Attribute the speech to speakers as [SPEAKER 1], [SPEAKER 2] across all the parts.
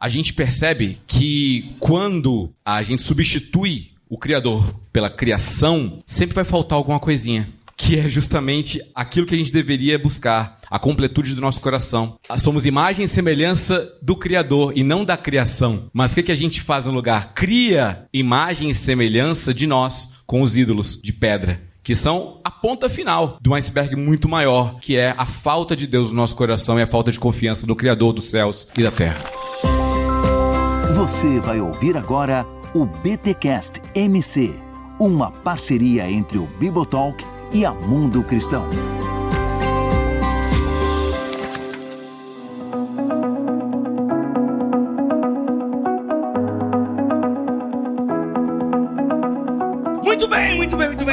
[SPEAKER 1] A gente percebe que quando a gente substitui o Criador pela criação, sempre vai faltar alguma coisinha, que é justamente aquilo que a gente deveria buscar, a completude do nosso coração. Somos imagem e semelhança do Criador e não da criação. Mas o que a gente faz no lugar? Cria imagem e semelhança de nós com os ídolos de pedra, que são a ponta final de um iceberg muito maior, que é a falta de Deus no nosso coração e a falta de confiança no Criador dos céus e da terra.
[SPEAKER 2] Você vai ouvir agora o BTcast MC, uma parceria entre o Bibotalk e a Mundo Cristão.
[SPEAKER 3] Muito bem.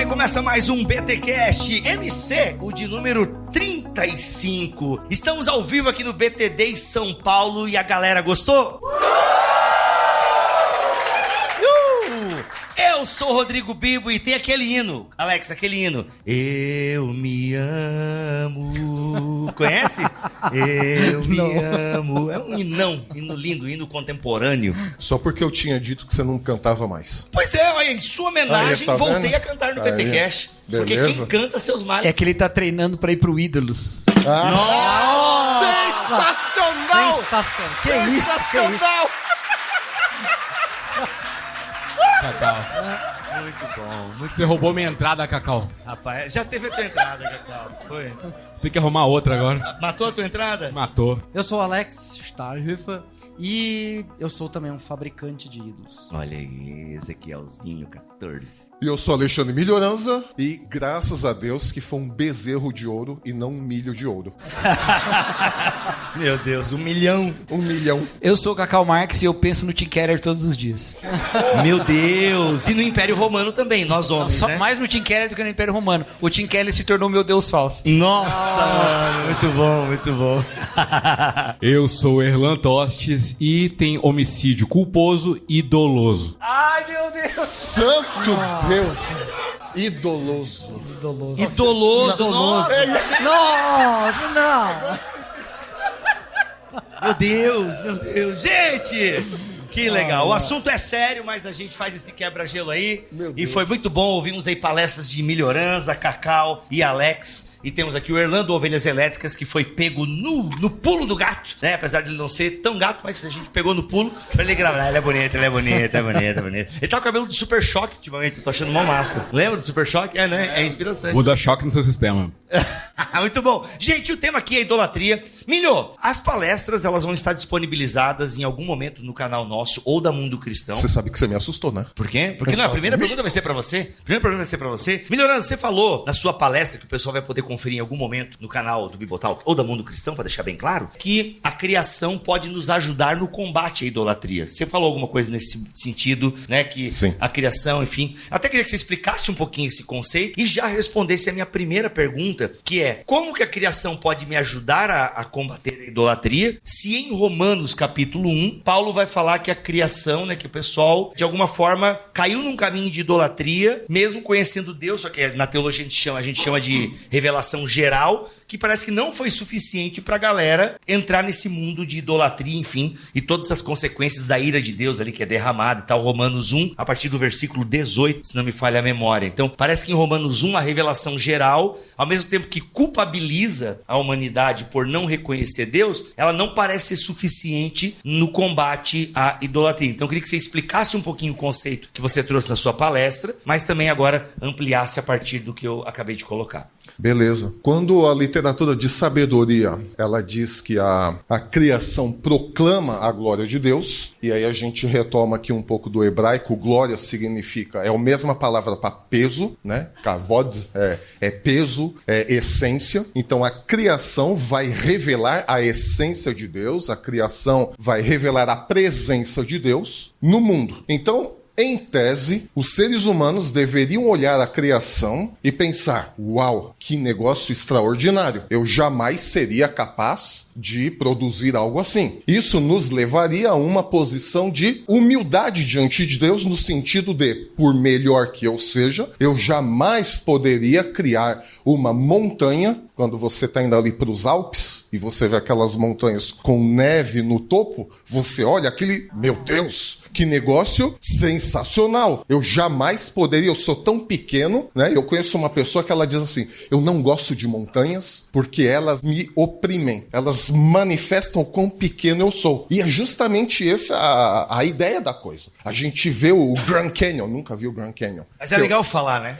[SPEAKER 3] Começa mais um BTcast MC, o de número 35. Estamos ao vivo aqui no BTD São Paulo e a galera gostou? Eu sou o Rodrigo Bibo e tem aquele hino, Alex, aquele hino. Eu me amo. Conhece? Eu me amo. É um hino lindo, hino contemporâneo.
[SPEAKER 4] Só porque eu tinha dito que você não cantava mais.
[SPEAKER 3] Pois é, em sua homenagem,
[SPEAKER 4] tá
[SPEAKER 3] voltei
[SPEAKER 4] vendo?
[SPEAKER 3] a cantar no BTcast. Porque quem canta seus males.
[SPEAKER 5] É que ele tá treinando pra ir pro Ídolos.
[SPEAKER 3] Nossa!
[SPEAKER 4] Sensacional!
[SPEAKER 5] Sensacional! Que isso?
[SPEAKER 1] Cacau.
[SPEAKER 3] Muito bom.
[SPEAKER 1] Você roubou minha entrada, Cacau.
[SPEAKER 3] Rapaz, já teve a tua entrada, Cacau. Foi.
[SPEAKER 1] Tem que arrumar outra agora.
[SPEAKER 3] Matou a tua entrada?
[SPEAKER 1] Matou.
[SPEAKER 5] Eu sou o Alex Stahlhöfer e eu sou também um fabricante de ídolos.
[SPEAKER 3] Olha aí, Ezequielzinho 14.
[SPEAKER 4] E eu sou Alexandre Melhoranza e graças a Deus que foi um bezerro de ouro e não um milho de ouro.
[SPEAKER 3] Meu Deus, 1 milhão.
[SPEAKER 4] 1 milhão.
[SPEAKER 5] Eu sou o Cacau Marx e eu penso no Tim Keller todos os dias.
[SPEAKER 3] Meu Deus. E no Império Romano também, nós homens,
[SPEAKER 5] Só
[SPEAKER 3] né?
[SPEAKER 5] mais no Tim Keller do que no Império Romano. O Tim Keller se tornou meu Deus falso.
[SPEAKER 3] Nossa, mano. Muito bom, muito bom.
[SPEAKER 1] Eu sou o Erlan Tostes e tem homicídio culposo e doloso.
[SPEAKER 5] Ai, meu Deus!
[SPEAKER 4] Santo Deus! Idoloso.
[SPEAKER 3] Idoloso, nossa.
[SPEAKER 5] Nossa, não!
[SPEAKER 3] Meu Deus. Gente, que legal. O assunto é sério, mas a gente faz esse quebra-gelo aí. E foi muito bom. Ouvimos aí palestras de Melhoranza, Cacau e Alex. E temos aqui o Erlando Ovelhas Elétricas, que foi pego no pulo do gato, né? Apesar de ele não ser tão gato, mas a gente pegou no pulo pra ele gravar. Ele é bonito. Ele tá com o cabelo do Super Choque ultimamente, eu tô achando uma massa. Lembra do Super Choque? É, né? É inspiração.
[SPEAKER 1] Vou dar choque no seu sistema.
[SPEAKER 3] Muito bom. Gente, o tema aqui é idolatria. Milho, as palestras, elas vão estar disponibilizadas em algum momento no canal nosso ou da Mundo Cristão.
[SPEAKER 4] Você sabe que você me assustou, né?
[SPEAKER 3] Por quê? Porque não, a primeira pergunta vai ser pra você. Melhorança, você falou na sua palestra, que o pessoal vai poder conferir em algum momento no canal do Bibotalk ou da Mundo Cristão, pra deixar bem claro, que a criação pode nos ajudar no combate à idolatria. Você falou alguma coisa nesse sentido, né? Que
[SPEAKER 4] Sim.
[SPEAKER 3] A criação, enfim. Até queria que você explicasse um pouquinho esse conceito e já respondesse a minha primeira pergunta, que é: como que a criação pode me ajudar a combater a idolatria? Se em Romanos capítulo 1, Paulo vai falar que a criação, né, que o pessoal, de alguma forma, caiu num caminho de idolatria, mesmo conhecendo Deus, só que na teologia a gente chama de revelação geral, que parece que não foi suficiente pra galera entrar nesse mundo de idolatria, enfim, e todas as consequências da ira de Deus ali que é derramada e tal. Romanos 1, a partir do versículo 18, se não me falha a memória. Então, parece que em Romanos 1, a revelação geral, ao mesmo tempo que culpabiliza a humanidade por não reconhecer Deus, ela não parece ser suficiente no combate à idolatria. Então, eu queria que você explicasse um pouquinho o conceito que você trouxe na sua palestra, mas também agora ampliasse a partir do que eu acabei de colocar.
[SPEAKER 4] Beleza. Quando a literatura de sabedoria, ela diz que a criação proclama a glória de Deus, e aí a gente retoma aqui um pouco do hebraico, glória significa, é a mesma palavra para peso, né? Kavod é peso, é essência. Então a criação vai revelar a essência de Deus, a criação vai revelar a presença de Deus no mundo. Então, em tese, os seres humanos deveriam olhar a criação e pensar: uau, que negócio extraordinário. Eu jamais seria capaz de produzir algo assim. Isso nos levaria a uma posição de humildade diante de Deus, no sentido de, por melhor que eu seja, eu jamais poderia criar uma montanha. Quando você está indo ali para os Alpes e você vê aquelas montanhas com neve no topo, você olha aquele, meu Deus, que negócio sensacional. Eu jamais poderia, eu sou tão pequeno, né? Eu conheço uma pessoa que ela diz assim: eu não gosto de montanhas porque elas me oprimem. Elas manifestam o quão pequeno eu sou. E é justamente essa a ideia da coisa. A gente vê o Grand Canyon, nunca vi o Grand Canyon.
[SPEAKER 3] Mas é legal falar, né?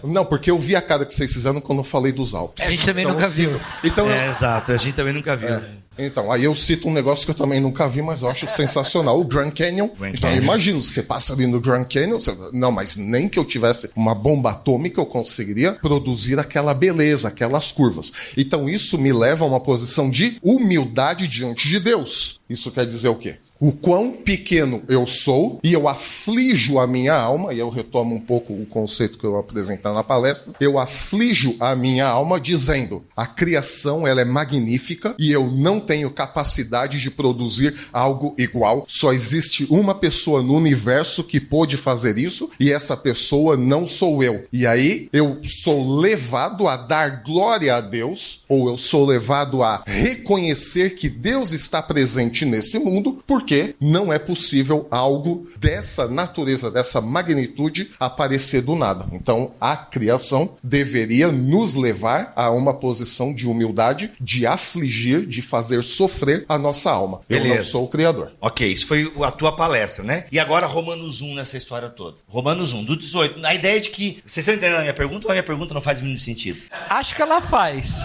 [SPEAKER 4] Não, porque eu vi a cara que vocês fizeram quando eu falei dos Alpes.
[SPEAKER 5] A gente também nunca viu.
[SPEAKER 4] Então,
[SPEAKER 3] exato, a gente também nunca viu.
[SPEAKER 4] Então, aí eu cito um negócio que eu também nunca vi, mas eu acho sensacional. O Grand Canyon. Então, imagina, você passa ali no Grand Canyon, não, mas nem que eu tivesse uma bomba atômica eu conseguiria produzir aquela beleza, aquelas curvas. Então, isso me leva a uma posição de humildade diante de Deus. Isso quer dizer o quê? O quão pequeno eu sou, e eu aflijo a minha alma, e eu retomo um pouco o conceito que eu apresentei na palestra, eu aflijo a minha alma dizendo: a criação ela é magnífica e eu não tenho capacidade de produzir algo igual. Só existe uma pessoa no universo que pôde fazer isso, e essa pessoa não sou eu. E aí eu sou levado a dar glória a Deus, ou eu sou levado a reconhecer que Deus está presente nesse mundo, porque não é possível algo dessa natureza, dessa magnitude, aparecer do nada. Então, a criação deveria nos levar a uma posição de humildade, de afligir, de fazer sofrer a nossa alma.
[SPEAKER 3] Beleza.
[SPEAKER 4] Eu não sou o Criador.
[SPEAKER 3] Ok, isso foi a tua palestra, né? E agora Romanos 1 nessa história toda. Romanos 1, do 18. A ideia de que... Vocês estão entendendo a minha pergunta ou a minha pergunta não faz o mínimo sentido?
[SPEAKER 5] Acho que ela faz.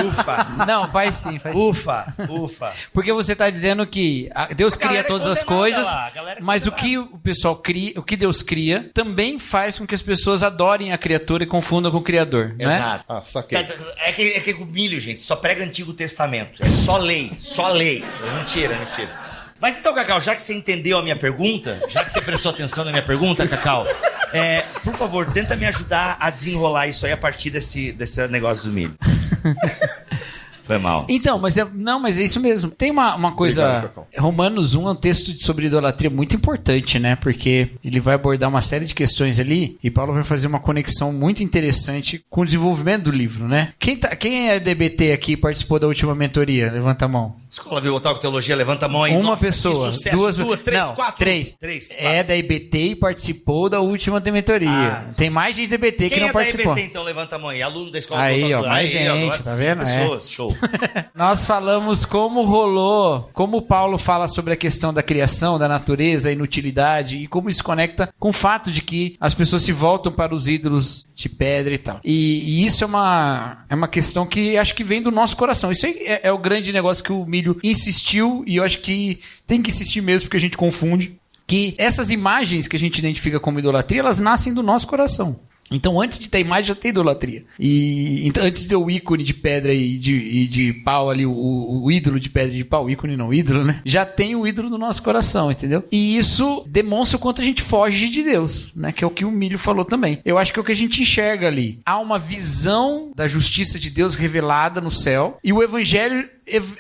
[SPEAKER 3] Ufa!
[SPEAKER 5] Não, faz sim.
[SPEAKER 3] Ufa!
[SPEAKER 5] Porque você está dizendo que Deus cria todas as coisas, mas o que o pessoal cria, o que Deus cria, também faz com que as pessoas adorem a criatura e confundam com o Criador, né?
[SPEAKER 3] Exato.
[SPEAKER 4] Ah, saquei.
[SPEAKER 3] É que o milho, gente, só prega Antigo Testamento. É só lei. Mentira. Mas então, Cacau, já que você entendeu a minha pergunta, já que você prestou atenção na minha pergunta, Cacau, por favor, tenta me ajudar a desenrolar isso aí a partir desse negócio do milho. Foi mal.
[SPEAKER 5] Então, mas é isso mesmo. Tem uma coisa...
[SPEAKER 4] Obrigado,
[SPEAKER 5] Romanos 1 é um texto sobre idolatria muito importante, né? Porque ele vai abordar uma série de questões ali e Paulo vai fazer uma conexão muito interessante com o desenvolvimento do livro, né? Quem é DBT aqui e participou da última mentoria? Levanta a mão.
[SPEAKER 3] Escola Bibotalk Teologia, levanta a mão aí.
[SPEAKER 5] Uma
[SPEAKER 3] Nossa,
[SPEAKER 5] pessoa.
[SPEAKER 3] que sucesso. Duas, três, quatro.
[SPEAKER 5] Três. É da IBT e participou da última mentoria. Tem mais gente da IBT que não participou.
[SPEAKER 3] Quem é da IBT, então? Levanta a mão aí. Aluno da Escola
[SPEAKER 5] Bibotalk.
[SPEAKER 3] Teologia.
[SPEAKER 5] Aí, ó, mais gente, tá vendo?
[SPEAKER 3] Pessoas, show.
[SPEAKER 5] Nós falamos como o Paulo fala sobre a questão da criação, da natureza, a inutilidade e como isso conecta com o fato de que as pessoas se voltam para os ídolos de pedra e tal. E isso é uma questão que acho que vem do nosso coração. Isso aí é o grande negócio que o Milho insistiu e eu acho que tem que insistir mesmo porque a gente confunde que essas imagens que a gente identifica como idolatria, elas nascem do nosso coração. Então, antes de ter imagem, já tem idolatria. E então, antes de ter o ícone de pedra e de pau ali, o ídolo de pedra e de pau, ícone não, ídolo, né? Já tem o ídolo no nosso coração, entendeu? E isso demonstra o quanto a gente foge de Deus, né? Que é o que o Milho falou também. Eu acho que é o que a gente enxerga ali. Há uma visão da justiça de Deus revelada no céu e o Evangelho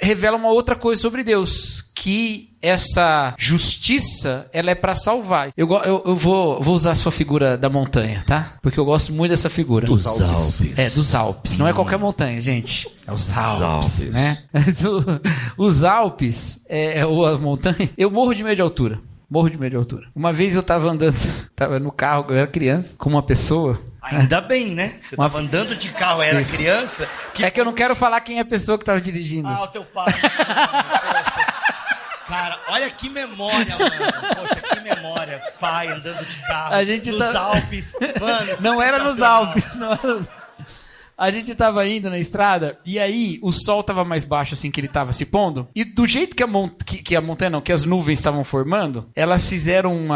[SPEAKER 5] revela uma outra coisa sobre Deus, que essa justiça, ela é para salvar. Eu vou usar a sua figura da montanha, tá? Porque eu gosto muito dessa figura.
[SPEAKER 3] Dos Alpes.
[SPEAKER 5] Dos Alpes. Não é qualquer montanha, gente. É os Alpes, né? Os Alpes, ou a montanha, eu morro de medo de altura. Uma vez eu tava andando, tava no carro, eu era criança, com uma pessoa.
[SPEAKER 3] Ainda bem, né? Você tava andando de carro, era criança.
[SPEAKER 5] É que eu não quero falar quem é a pessoa que tava dirigindo.
[SPEAKER 3] Ah, o teu pai. Poxa. Cara, olha que memória, mano. Poxa, que memória. Pai andando de carro nos Alpes. Mano,
[SPEAKER 5] não era nos Alpes, não era... A gente tava indo na estrada e aí o sol tava mais baixo assim que ele tava se pondo e do jeito que as nuvens estavam formando, elas fizeram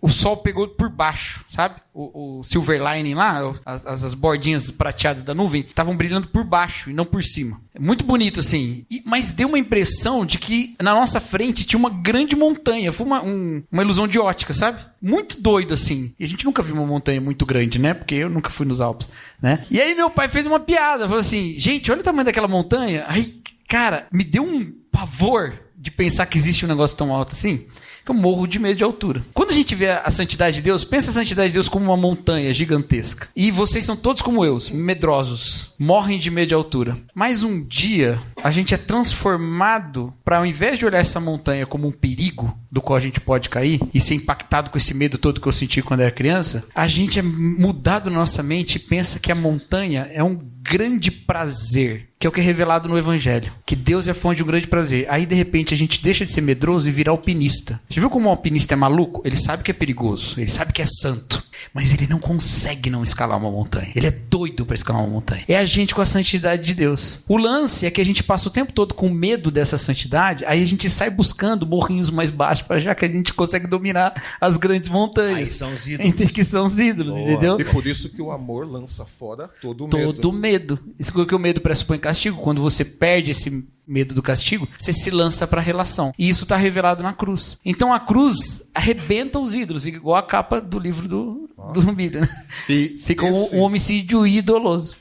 [SPEAKER 5] o sol pegou por baixo, sabe? o silver lining lá, as bordinhas prateadas da nuvem, estavam brilhando por baixo e não por cima. É muito bonito, assim. Mas deu uma impressão de que na nossa frente tinha uma grande montanha. Foi uma ilusão de ótica, sabe? Muito doido, assim. E a gente nunca viu uma montanha muito grande, né? Porque eu nunca fui nos Alpes, né? E aí meu pai fez uma piada. Falou assim, gente, olha o tamanho daquela montanha. Aí, cara, me deu um pavor de pensar que existe um negócio tão alto assim. Que eu morro de medo de altura. Quando a gente vê a santidade de Deus, pensa a santidade de Deus como uma montanha gigantesca. E vocês são todos como eu, medrosos. Morrem de medo de altura. Mas um dia, a gente é transformado para, ao invés de olhar essa montanha como um perigo do qual a gente pode cair e ser impactado com esse medo todo que eu senti quando era criança, a gente é mudado na nossa mente e pensa que a montanha é um grande prazer, que é o que é revelado no Evangelho. Que Deus é a fonte de um grande prazer. Aí, de repente, a gente deixa de ser medroso e virar alpinista. Já viu como um alpinista é maluco? Ele sabe que é perigoso, ele sabe que é santo, mas ele não consegue não escalar uma montanha. Ele é doido para escalar uma montanha. É a gente com a santidade de Deus. O lance é que a gente passa o tempo todo com medo dessa santidade, aí a gente sai buscando morrinhos mais baixos, para já que a gente consegue dominar as grandes montanhas.
[SPEAKER 3] Aí são os ídolos.
[SPEAKER 5] Que são os ídolos, entendeu?
[SPEAKER 4] E por isso que o amor lança fora todo o medo.
[SPEAKER 5] Todo medo. Isso que o medo pressupõe castigo. Quando você perde esse medo do castigo, você se lança para a relação. E isso está revelado na cruz. Então a cruz arrebenta os ídolos, fica igual a capa do livro do Milho, né?
[SPEAKER 4] E
[SPEAKER 5] fica um homicídio idoloso.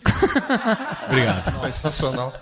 [SPEAKER 1] Obrigado.
[SPEAKER 4] Sensacional.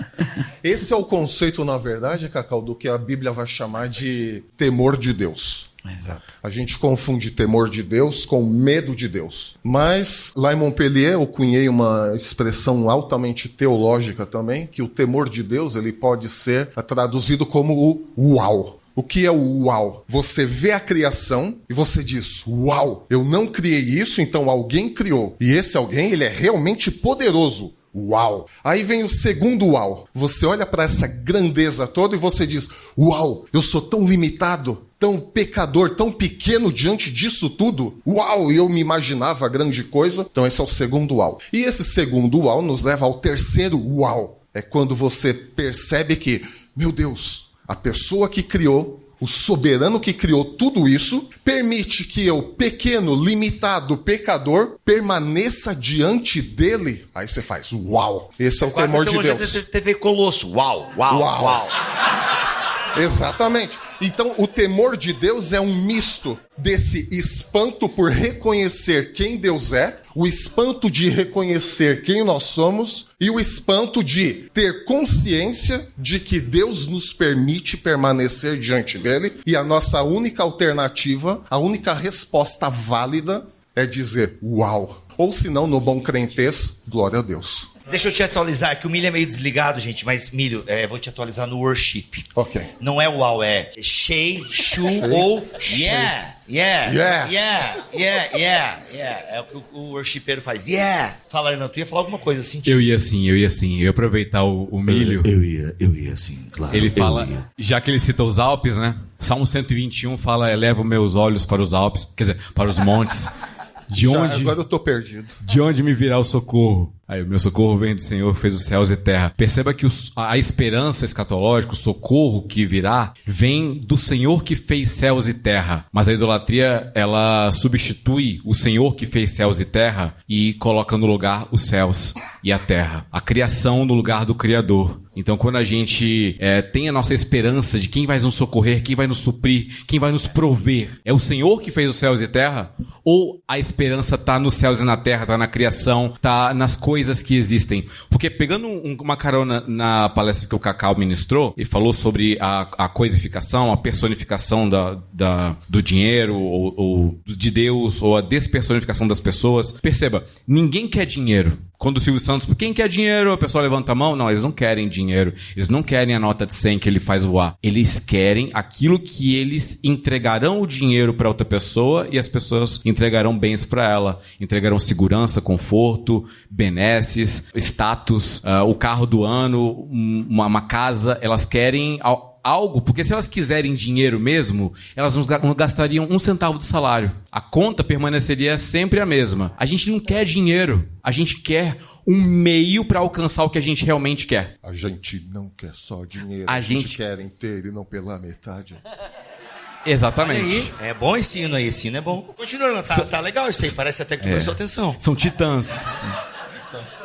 [SPEAKER 4] Esse é o conceito, na verdade, Cacau, do que a Bíblia vai chamar de temor de Deus.
[SPEAKER 5] Exato.
[SPEAKER 4] A gente confunde temor de Deus com medo de Deus. Mas lá em Montpellier eu cunhei uma expressão altamente teológica também, que o temor de Deus ele pode ser traduzido como o uau. O que é o uau? Você vê a criação e você diz, uau, eu não criei isso, então alguém criou. E esse alguém, ele é realmente poderoso. Uau! Aí vem o segundo uau. Você olha para essa grandeza toda e você diz, uau, eu sou tão limitado, tão pecador, tão pequeno diante disso tudo. Uau, eu me imaginava grande coisa. Então esse é o segundo uau. E esse segundo uau nos leva ao terceiro uau. É quando você percebe que, meu Deus, a pessoa que criou, o soberano que criou tudo isso, permite que eu, pequeno, limitado, pecador, permaneça diante dele. Aí você faz, uau, esse é o temor de Deus.
[SPEAKER 3] TV Colosso, uau, uau, uau, uau.
[SPEAKER 4] Exatamente. Então, o temor de Deus é um misto desse espanto por reconhecer quem Deus é, o espanto de reconhecer quem nós somos e o espanto de ter consciência de que Deus nos permite permanecer diante dele e a nossa única alternativa, a única resposta válida é dizer uau. Ou se não, no bom crentez, glória a Deus.
[SPEAKER 3] Deixa eu te atualizar, que o Milho é meio desligado, gente, mas Milho, vou te atualizar no worship.
[SPEAKER 4] Ok.
[SPEAKER 3] Não é uau, é shei, shu ou yeah, yeah, yeah, yeah, yeah, yeah. É o que o worshipeiro faz. Yeah! Fala, Arnaldo, tu ia falar alguma coisa assim?
[SPEAKER 1] Eu ia sim. Eu ia aproveitar o Milho.
[SPEAKER 3] Eu ia sim, claro.
[SPEAKER 1] Ele fala, já que ele cita os Alpes, né? Salmo 121 fala, eleva meus olhos para os Alpes, quer dizer, para os montes.
[SPEAKER 4] Agora eu tô perdido.
[SPEAKER 1] De onde me virá o socorro? Aí, o meu socorro vem do Senhor, fez os céus e terra. Perceba que a esperança escatológica, o socorro que virá, vem do Senhor que fez céus e terra. Mas a idolatria, ela substitui o Senhor que fez céus e terra e coloca no lugar os céus e a terra. A criação no lugar do Criador. Então, quando a gente tem a nossa esperança de quem vai nos socorrer, quem vai nos suprir, quem vai nos prover, é o Senhor que fez os céus e terra? Ou a esperança está nos céus e na terra, está na criação, está nas coisas que existem? Porque pegando uma carona na palestra que o Cacau ministrou, ele falou sobre a coisificação, a personificação do dinheiro, ou de Deus, ou a despersonificação das pessoas. Perceba, ninguém quer dinheiro. Quando o Silvio Santos, quem quer dinheiro? A pessoa levanta a mão. Não, eles não querem dinheiro. Eles não querem a nota de 100 que ele faz voar. Eles querem aquilo que eles entregarão o dinheiro para outra pessoa e as pessoas entregarão bens para ela. Entregarão segurança, conforto, benesses, status, o carro do ano, uma casa. Elas querem algo, porque se elas quiserem dinheiro mesmo, elas não gastariam 1 centavo do salário. A conta permaneceria sempre a mesma. A gente não quer dinheiro, a gente quer um meio para alcançar o que a gente realmente quer.
[SPEAKER 4] A gente não quer só dinheiro, a gente quer inteiro e não pela metade.
[SPEAKER 1] Exatamente.
[SPEAKER 3] Olha aí, é bom esse hino aí, esse hino é bom. Continua, tá legal isso aí, parece até que tu prestou atenção.
[SPEAKER 1] São titãs.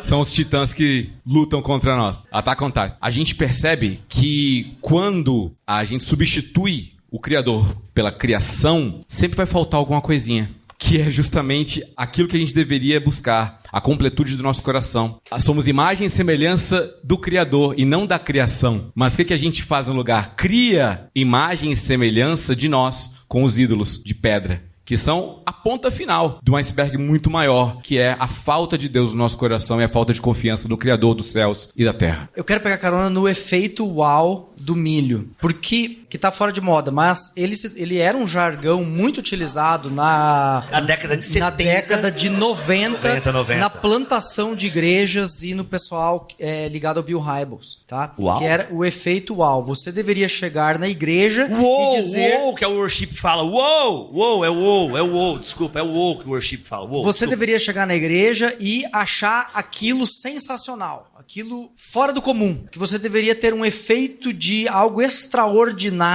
[SPEAKER 1] São os titãs que lutam contra nós. Attack on Titan. A gente percebe que quando a gente substitui o Criador pela criação, sempre vai faltar alguma coisinha. Que é justamente aquilo que a gente deveria buscar, a completude do nosso coração. Somos imagem e semelhança do Criador e não da criação. Mas o que a gente faz no lugar? Cria imagem e semelhança de nós com os ídolos de pedra, que são a ponta final de um iceberg muito maior, que é a falta de Deus no nosso coração e a falta de confiança no Criador dos céus e da terra.
[SPEAKER 6] Eu quero pegar carona no efeito uau do milho, porque que tá fora de moda, mas ele era um jargão muito utilizado na
[SPEAKER 3] década de 70,
[SPEAKER 6] na década de 90, na plantação de igrejas e no pessoal ligado ao Bill Hybels, tá?
[SPEAKER 3] Uau.
[SPEAKER 6] Que era o efeito uau. Você deveria chegar na igreja
[SPEAKER 3] Uou,
[SPEAKER 6] e dizer...
[SPEAKER 3] uou, que é o worship fala. Uou, é uou, desculpa, é o uou que o worship fala. Uou,
[SPEAKER 6] você
[SPEAKER 3] desculpa.
[SPEAKER 6] deveria chegar na igreja e achar aquilo sensacional, aquilo fora do comum, que você deveria ter um efeito de algo extraordinário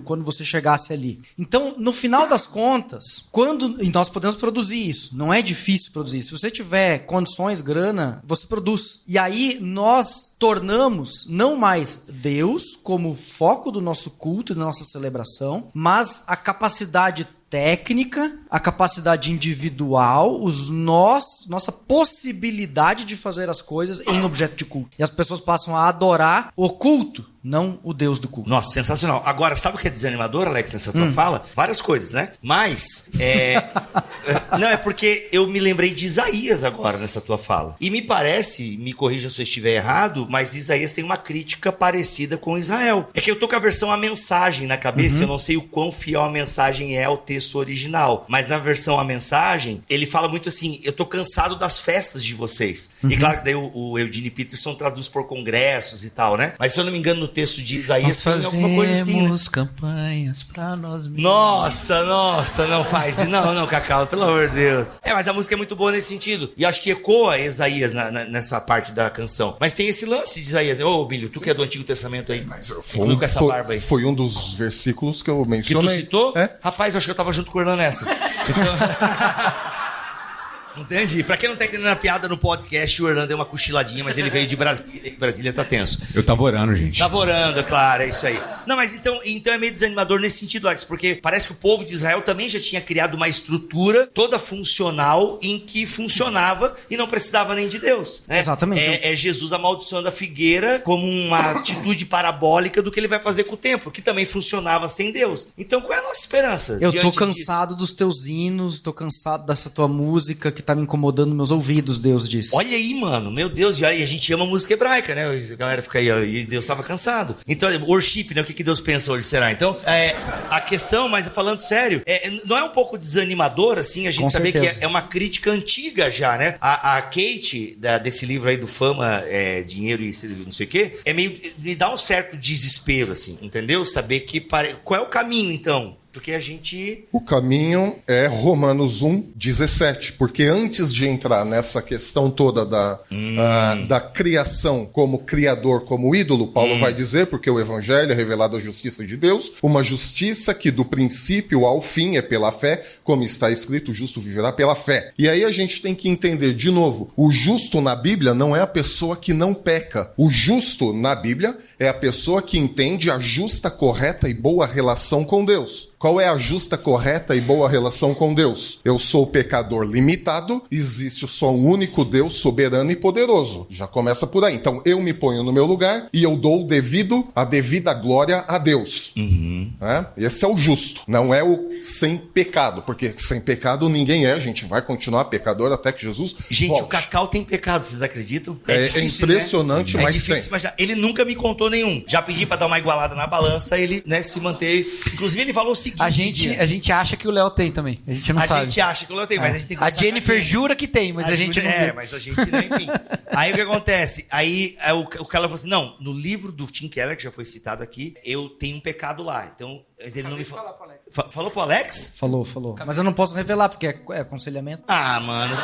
[SPEAKER 6] quando você chegasse ali. Então, no final das contas, e nós podemos produzir isso, não é difícil produzir. Se você tiver condições, grana, você produz. E aí nós tornamos não mais Deus como foco do nosso culto e da nossa celebração, mas a capacidade técnica, a capacidade individual, nossa possibilidade de fazer as coisas em objeto de culto. E as pessoas passam a adorar o culto, não o Deus do culto.
[SPEAKER 3] Nossa, sensacional. Agora, sabe o que é desanimador, Alex, nessa tua fala? Várias coisas, né? Mas, não, é porque eu me lembrei de Isaías agora nessa tua fala. E me parece, me corrija se eu estiver errado, mas Isaías tem uma crítica parecida com Israel. É que eu tô com a versão A Mensagem na cabeça, eu não sei o quão fiel a mensagem é ao texto original. Mas na versão A Mensagem, ele fala muito assim, eu tô cansado das festas de vocês. E claro que daí o Eugene Peterson traduz por congressos e tal, né? Mas se eu não me engano, no texto de Isaías tem alguma coisa assim, né?
[SPEAKER 5] Campanhas pra nós mesmos.
[SPEAKER 3] Nossa, não faz. Não, Cacau, pelo amor de Deus. Mas a música é muito boa nesse sentido. E acho que ecoa Isaías nessa parte da canção. Mas tem esse lance de Isaías, né? Ô, Bílio, tu que é do Antigo Testamento aí. Mas com essa barba aí.
[SPEAKER 4] Foi um dos versículos que eu mencionei.
[SPEAKER 3] Que tu citou?
[SPEAKER 4] É?
[SPEAKER 3] Rapaz, acho que eu tava junto com o Orlando nessa. Então... Entendi. Pra quem não tá entendendo a piada no podcast, o Orlando deu uma cochiladinha, mas ele veio de Brasília, e Brasília tá tenso.
[SPEAKER 1] Eu tava orando, gente.
[SPEAKER 3] Tava orando, é claro, é isso aí. Não, mas então é meio desanimador nesse sentido, Alex, porque parece que o povo de Israel também já tinha criado uma estrutura toda funcional em que funcionava e não precisava nem de Deus, né?
[SPEAKER 6] Exatamente.
[SPEAKER 3] É Jesus amaldiçoando a figueira como uma atitude parabólica do que ele vai fazer com o templo, que também funcionava sem Deus. Então, qual é a nossa esperança?
[SPEAKER 6] Eu tô cansado dos teus hinos, tô cansado dessa tua música que tá me incomodando meus ouvidos, Deus disse.
[SPEAKER 3] Olha aí, mano, meu Deus, e a gente ama música hebraica, né? A galera fica aí, ó, e Deus estava cansado. Então, worship, né? O que Deus pensa hoje, será? Então, a questão, mas falando sério, não é um pouco desanimador, assim, a gente
[SPEAKER 6] Com
[SPEAKER 3] saber
[SPEAKER 6] certeza.
[SPEAKER 3] que é uma crítica antiga já, né? A Kate, desse livro aí do Fama, Dinheiro e não sei o quê, me dá um certo desespero, assim, entendeu? Saber qual é o caminho, então? Porque a gente...
[SPEAKER 4] O caminho é Romanos 1:17, porque antes de entrar nessa questão toda da criação como criador, como ídolo, Paulo vai dizer, porque o evangelho é revelado a justiça de Deus, uma justiça que do princípio ao fim é pela fé, como está escrito, o justo viverá pela fé. E aí a gente tem que entender, de novo, o justo na Bíblia não é a pessoa que não peca. O justo na Bíblia é a pessoa que entende a justa, correta e boa relação com Deus. Qual é a justa, correta e boa relação com Deus? Eu sou pecador limitado, existe só um único Deus soberano e poderoso. Já começa por aí. Então eu me ponho no meu lugar e eu dou a devida glória a Deus. Esse é o justo, não é o sem pecado, porque sem pecado ninguém é, a gente vai continuar pecador até que Jesus volte.
[SPEAKER 3] O Cacau tem pecado, vocês acreditam?
[SPEAKER 4] É
[SPEAKER 3] difícil,
[SPEAKER 4] impressionante,
[SPEAKER 3] né?
[SPEAKER 4] mas
[SPEAKER 3] difícil,
[SPEAKER 4] tem.
[SPEAKER 3] Mas ele nunca me contou nenhum. Já pedi pra dar uma igualada na balança, ele, né, se manteve. Inclusive ele falou o seguinte...
[SPEAKER 5] A gente acha que o Léo tem também. A gente não sabe.
[SPEAKER 3] A gente acha que o Léo tem, mas a gente tem que
[SPEAKER 5] A
[SPEAKER 3] conversar
[SPEAKER 5] Jennifer
[SPEAKER 3] com ele.
[SPEAKER 5] jura que tem, mas a gente não vê.
[SPEAKER 3] Mas a gente não, enfim. Aí o que acontece? Aí o cara falou assim, não, no livro do Tim Keller, que já foi citado aqui, eu tenho um pecado lá. Então, mas ele não me falou. Falou pro Alex?
[SPEAKER 6] Falou. Mas eu não posso revelar, porque é aconselhamento.
[SPEAKER 3] Ah, mano.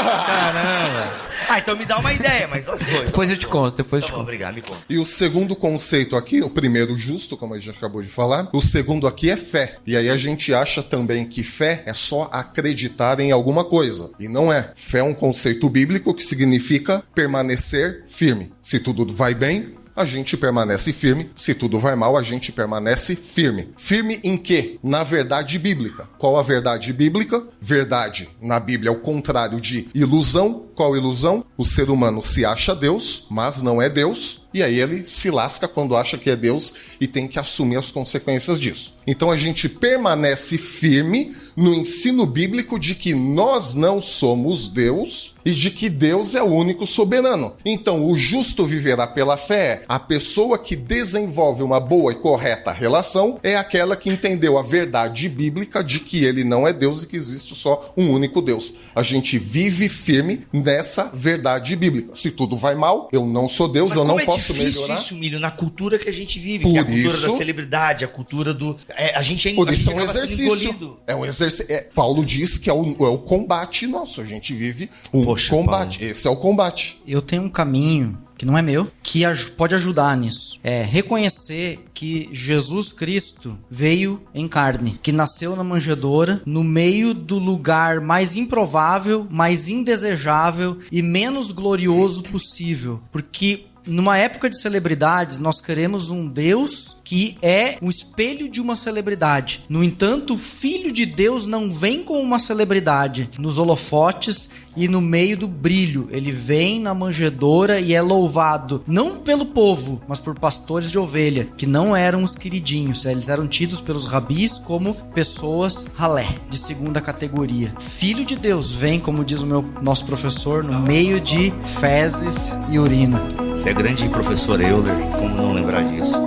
[SPEAKER 3] Caramba. Então me dá uma ideia, mas as coisas.
[SPEAKER 5] Depois eu te conto, depois eu te
[SPEAKER 3] Tá bom,
[SPEAKER 5] conto.
[SPEAKER 3] obrigado, me conta.
[SPEAKER 4] E o segundo conceito aqui, o primeiro justo, como a gente acabou de falar, o segundo aqui é fé. E aí a gente acha também que fé é só acreditar em alguma coisa. E não é. Fé é um conceito bíblico que significa permanecer firme. Se tudo vai bem, a gente permanece firme. Se tudo vai mal, a gente permanece firme. Firme em quê? Na verdade bíblica. Qual a verdade bíblica? Verdade na Bíblia é o contrário de ilusão. Qual ilusão? O ser humano se acha Deus, mas não é Deus. E aí ele se lasca quando acha que é Deus e tem que assumir as consequências disso. Então a gente permanece firme no ensino bíblico de que nós não somos Deus e de que Deus é o único soberano. Então o justo viverá pela fé. A pessoa que desenvolve uma boa e correta relação é aquela que entendeu a verdade bíblica de que ele não é Deus e que existe só um único Deus. A gente vive firme nessa verdade bíblica. Se tudo vai mal, eu não sou Deus,
[SPEAKER 3] Mas
[SPEAKER 4] eu não
[SPEAKER 3] como
[SPEAKER 4] posso
[SPEAKER 3] é difícil
[SPEAKER 4] melhorar.
[SPEAKER 3] isso, Milho, na cultura que a gente vive,
[SPEAKER 4] Por
[SPEAKER 3] que é a cultura
[SPEAKER 4] isso-
[SPEAKER 3] da celebridade, a cultura do... a gente
[SPEAKER 4] Por isso é um
[SPEAKER 3] acaba sendo
[SPEAKER 4] exercício.
[SPEAKER 3] engolido.
[SPEAKER 4] É um exercício. Paulo diz que é o combate nosso. A gente vive um
[SPEAKER 3] Poxa,
[SPEAKER 4] combate.
[SPEAKER 3] Paulo.
[SPEAKER 4] Esse é o combate.
[SPEAKER 6] Eu tenho um caminho que não é meu, que pode ajudar nisso. É reconhecer que Jesus Cristo veio em carne, que nasceu na manjedoura, no meio do lugar mais improvável, mais indesejável e menos glorioso possível. Porque numa época de celebridades, nós queremos um Deus que é um espelho de uma celebridade. No entanto, o Filho de Deus não vem com uma celebridade nos holofotes e no meio do brilho. Ele vem na manjedoura e é louvado não pelo povo, mas por pastores de ovelha, que não eram os queridinhos. Eles eram tidos pelos rabis como pessoas ralé, de segunda categoria. Filho de Deus vem, como diz o nosso professor, no meio de fezes e urina.
[SPEAKER 3] Você é grande professor Euler, como não lembrar disso?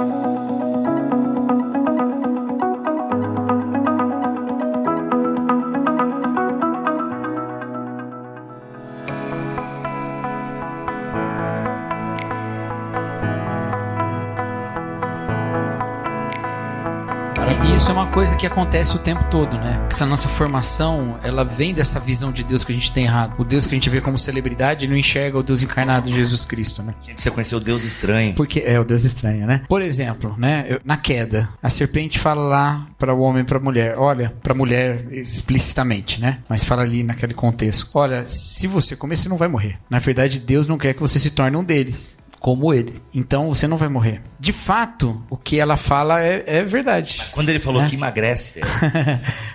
[SPEAKER 5] E isso é uma coisa que acontece o tempo todo, né? Essa nossa formação, ela vem dessa visão de Deus que a gente tem errado. O Deus que a gente vê como celebridade, ele não enxerga o Deus encarnado de Jesus Cristo, né?
[SPEAKER 3] Você conheceu o Deus estranho.
[SPEAKER 5] Porque é o Deus estranho, né? Por exemplo, né? Na queda, a serpente fala lá para o homem e para a mulher. Olha, para a mulher explicitamente, né? Mas fala ali naquele contexto. Olha, se você comer, você não vai morrer. Na verdade, Deus não quer que você se torne um deles, como ele. Então você não vai morrer. De fato, o que ela fala é verdade.
[SPEAKER 3] Quando ele falou
[SPEAKER 5] É.
[SPEAKER 3] que emagrece,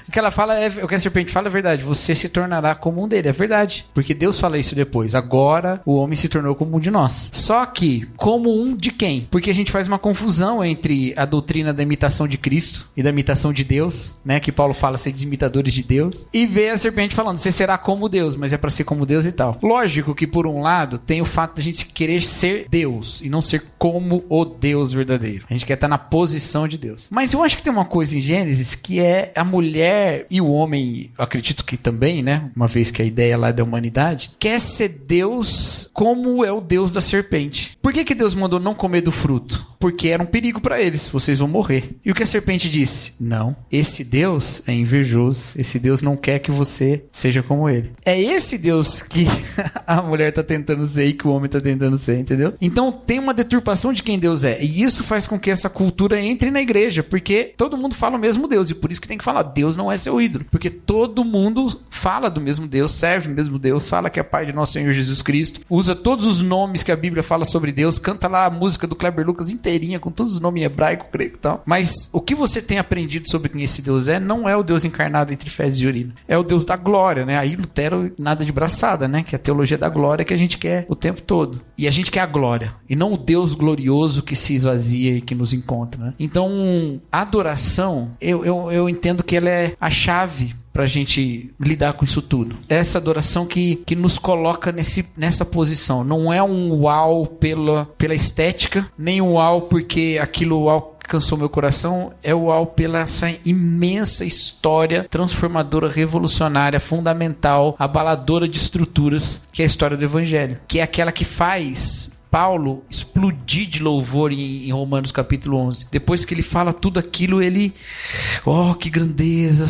[SPEAKER 5] O que ela fala o que a serpente fala é verdade. Você se tornará como um dele. É verdade. Porque Deus fala isso depois. Agora o homem se tornou como um de nós. Só que, como um de quem? Porque a gente faz uma confusão entre a doutrina da imitação de Cristo e da imitação de Deus, né? Que Paulo fala ser imitadores de Deus. E vê a serpente falando, você será como Deus, mas é pra ser como Deus e tal. Lógico que, por um lado, tem o fato de a gente querer ser Deus e não ser como o Deus verdadeiro. A gente quer estar na posição de Deus. Mas eu acho que tem uma coisa em Gênesis que é a mulher e o homem, eu acredito que também, né? Uma vez que a ideia lá é da humanidade, quer ser Deus como é o Deus da serpente. Por que Deus mandou não comer do fruto? Porque era um perigo para eles, vocês vão morrer. E o que a serpente disse? Não, esse Deus é invejoso, esse Deus não quer que você seja como ele. É esse Deus que a mulher tá tentando ser e que o homem tá tentando ser, entendeu? Então tem uma deturpação de quem Deus é. E isso faz com que essa cultura entre na igreja, porque todo mundo fala o mesmo Deus, e por isso que tem que falar, Deus não é seu ídolo, porque todo mundo fala do mesmo Deus, serve o mesmo Deus, fala que é Pai de nosso Senhor Jesus Cristo, usa todos os nomes que a Bíblia fala sobre Deus, canta lá a música do Kleber Lucas inteirinha, com todos os nomes em hebraico, grego e tal. Mas o que você tem aprendido sobre quem esse Deus é, não é o Deus encarnado entre fezes e urina. É o Deus da glória, né? Aí Lutero, nada de braçada, né? Que é a teologia da glória que a gente quer o tempo todo. E a gente quer a glória, e não o Deus glorioso que se esvazia e que nos encontra, né? Então, a adoração, eu entendo que ela é a chave pra gente lidar com isso tudo. Essa adoração que nos coloca nessa posição. Não é um uau pela estética, nem um uau porque aquilo alcançou meu coração, é o uau pela essa imensa história transformadora, revolucionária, fundamental, abaladora de estruturas, que é a história do Evangelho. Que é aquela que faz Paulo explodir de louvor em Romanos capítulo 11. Depois que ele fala tudo aquilo, ele... Oh, que grandeza,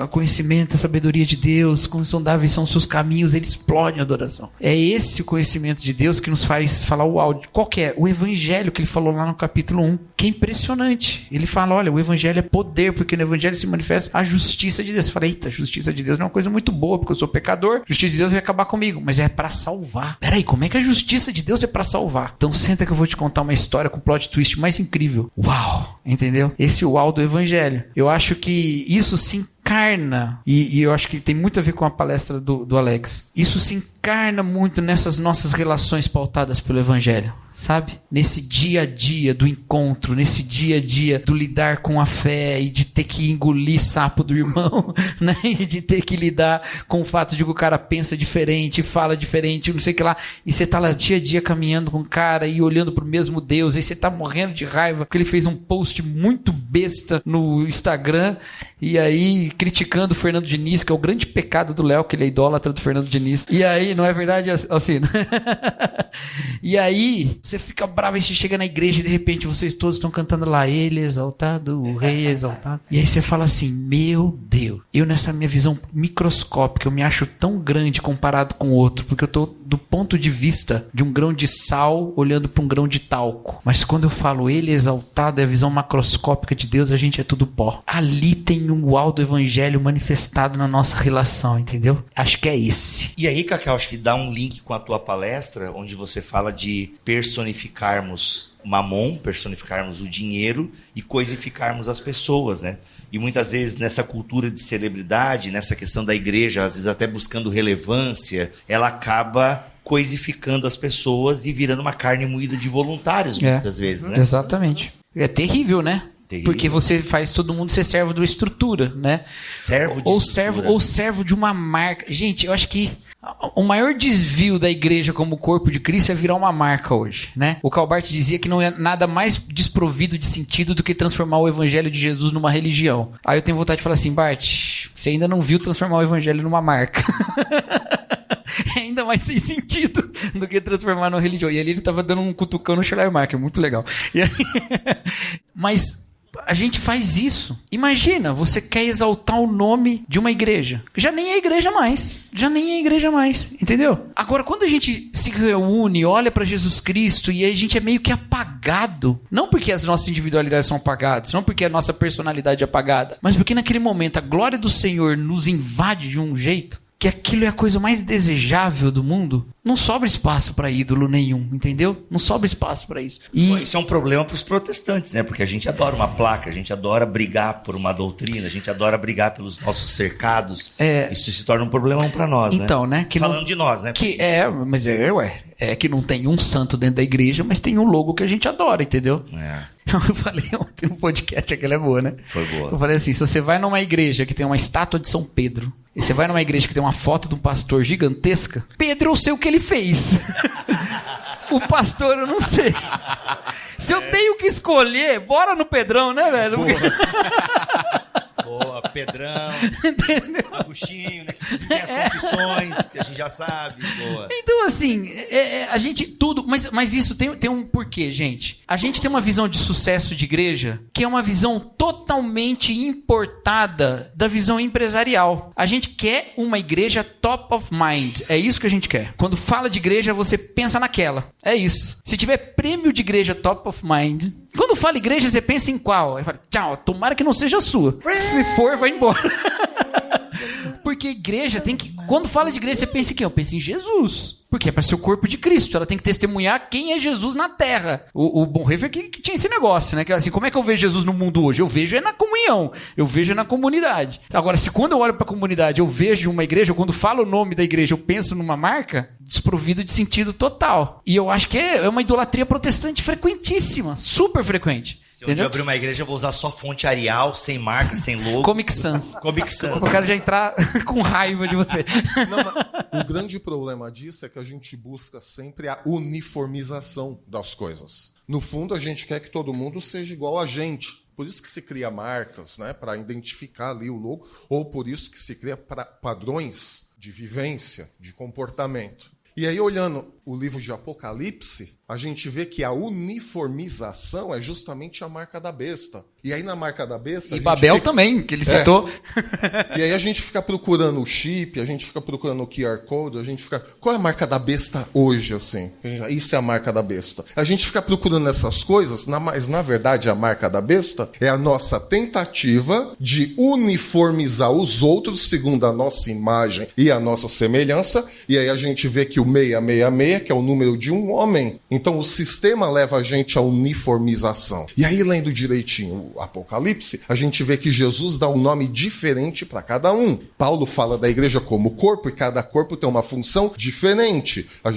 [SPEAKER 5] conhecimento, a sabedoria de Deus, como insondáveis são os seus caminhos, ele explode em adoração. É esse o conhecimento de Deus que nos faz falar o áudio. Qual que é? O evangelho que ele falou lá no capítulo 1, que é impressionante. Ele fala, olha, o evangelho é poder, porque no evangelho se manifesta a justiça de Deus. Você fala, eita, a justiça de Deus não é uma coisa muito boa, porque eu sou pecador, a justiça de Deus vai acabar comigo, mas é para salvar. Peraí, como é que a justiça de Deus é para salvar? Então senta que eu vou te contar uma história com o plot twist mais incrível. Uau! Entendeu? Esse uau do evangelho. Eu acho que isso se encarna, e eu acho que tem muito a ver com a palestra do Alex. Isso se encarna muito nessas nossas relações pautadas pelo evangelho. Sabe? Nesse dia a dia do encontro, nesse dia a dia do lidar com a fé e de ter que engolir sapo do irmão, né? E de ter que lidar com o fato de que o cara pensa diferente, fala diferente, não sei o que lá. E você tá lá dia a dia caminhando com o cara e olhando pro mesmo Deus. Aí você tá morrendo de raiva porque ele fez um post muito besta no Instagram e aí criticando o Fernando Diniz, que é o grande pecado do Léo, que ele é idólatra do Fernando Diniz. E aí, não é verdade assim? E aí você fica bravo e você chega na igreja e de repente vocês todos estão cantando lá, ele exaltado, o rei exaltado. E aí você fala assim, meu Deus, eu nessa minha visão microscópica, eu me acho tão grande comparado com o outro, porque eu tô do ponto de vista de um grão de sal olhando para um grão de talco. Mas quando eu falo ele exaltado, é a visão macroscópica de Deus, a gente é tudo pó. Ali tem um uau do evangelho manifestado na nossa relação, entendeu? Acho que é esse.
[SPEAKER 3] E aí, Cacau, acho que dá um link com a tua palestra, onde você fala de personificarmos mamon, personificarmos o dinheiro e coisificarmos as pessoas, né? E muitas vezes nessa cultura de celebridade, nessa questão da igreja, às vezes até buscando relevância, ela acaba coisificando as pessoas e virando uma carne moída de voluntários, muitas vezes, né?
[SPEAKER 5] Exatamente. É terrível, né? Terrível. Porque você faz todo mundo ser servo de uma estrutura, né?
[SPEAKER 3] Servo de
[SPEAKER 5] estrutura. Ou servo de uma marca. Gente, eu acho que o maior desvio da igreja como corpo de Cristo é virar uma marca hoje, né? O Karl Barth dizia que não é nada mais desprovido de sentido do que transformar o evangelho de Jesus numa religião. Aí eu tenho vontade de falar assim, Barth, você ainda não viu transformar o evangelho numa marca. É ainda mais sem sentido do que transformar numa religião. E ali ele estava dando um cutucão no Schleiermacher, muito legal. E aí... Mas... a gente faz isso. Imagina, você quer exaltar o nome de uma igreja. Já nem é igreja mais. Entendeu? Agora, quando a gente se reúne, olha para Jesus Cristo e a gente é meio que apagado. Não porque as nossas individualidades são apagadas, não porque a nossa personalidade é apagada, mas porque naquele momento a glória do Senhor nos invade de um jeito que aquilo é a coisa mais desejável do mundo. Não sobra espaço para ídolo nenhum, entendeu? Não sobra espaço para isso. E
[SPEAKER 3] isso é um problema para os protestantes, né? Porque a gente adora uma placa, a gente adora brigar por uma doutrina, a gente adora brigar pelos nossos cercados. Isso se torna um problemão para nós,
[SPEAKER 5] então, né?
[SPEAKER 3] Falando de nós, né?
[SPEAKER 5] É que não tem um santo dentro da igreja, mas tem um logo que a gente adora, entendeu? Eu falei ontem no podcast, aquela é boa, né?
[SPEAKER 3] Foi boa.
[SPEAKER 5] Eu falei assim, se você vai numa igreja que tem uma estátua de São Pedro, e você vai numa igreja que tem uma foto de um pastor gigantesca, Pedro eu sei o que ele fez. O pastor eu não sei. Se eu tenho que escolher, bora no Pedrão, né, velho?
[SPEAKER 3] Boa, Pedrão, entendeu? Agostinho, né? Que tem as confissões, que a gente já sabe. Boa.
[SPEAKER 5] Então, assim, a gente tudo... Mas isso tem um porquê, gente. A gente tem uma visão de sucesso de igreja que é uma visão totalmente importada da visão empresarial. A gente quer uma igreja top of mind. É isso que a gente quer. Quando fala de igreja, você pensa naquela. É isso. Se tiver prêmio de igreja top of mind... Quando fala igreja, você pensa em qual? Aí fala, tchau, tomara que não seja a sua. Se for, vai embora. Porque igreja tem que... Quando fala de igreja, você pensa em quem? Eu penso em Jesus. Porque é para ser o corpo de Cristo. Ela tem que testemunhar quem é Jesus na terra. O Bonhoeffer que tinha esse negócio, né? Que assim, como é que eu vejo Jesus no mundo hoje? Eu vejo é na comunhão. Eu vejo é na comunidade. Agora, se quando eu olho para a comunidade, eu vejo uma igreja, ou quando falo o nome da igreja, eu penso numa marca, desprovido de sentido total. E eu acho que é uma idolatria protestante frequentíssima. Super frequente.
[SPEAKER 3] Se eu abrir uma igreja, eu vou usar só fonte Arial, sem marca, sem logo.
[SPEAKER 5] Comic Sans.
[SPEAKER 3] Comic Sans.
[SPEAKER 5] O cara já entrar com raiva de você.
[SPEAKER 4] Não, o grande problema disso é que a gente busca sempre a uniformização das coisas. No fundo, a gente quer que todo mundo seja igual a gente. Por isso que se cria marcas, né, para identificar ali o logo, ou por isso que se cria padrões de vivência, de comportamento. E aí, olhando o livro de Apocalipse, a gente vê que a uniformização é justamente a marca da besta. E aí na marca da besta...
[SPEAKER 5] E Babel também, que ele citou.
[SPEAKER 4] E aí a gente fica procurando o chip, a gente fica procurando o QR Code, a gente fica... Qual é a marca da besta hoje, assim? Isso é a marca da besta. A gente fica procurando essas coisas, mas na verdade a marca da besta é a nossa tentativa de uniformizar os outros segundo a nossa imagem e a nossa semelhança. E aí a gente vê que o 666, que é o número de um homem. Então o sistema leva a gente à uniformização. E aí, lendo direitinho o Apocalipse, a gente vê que Jesus dá um nome diferente para cada um. Paulo fala da igreja como corpo, e cada corpo tem uma função diferente. A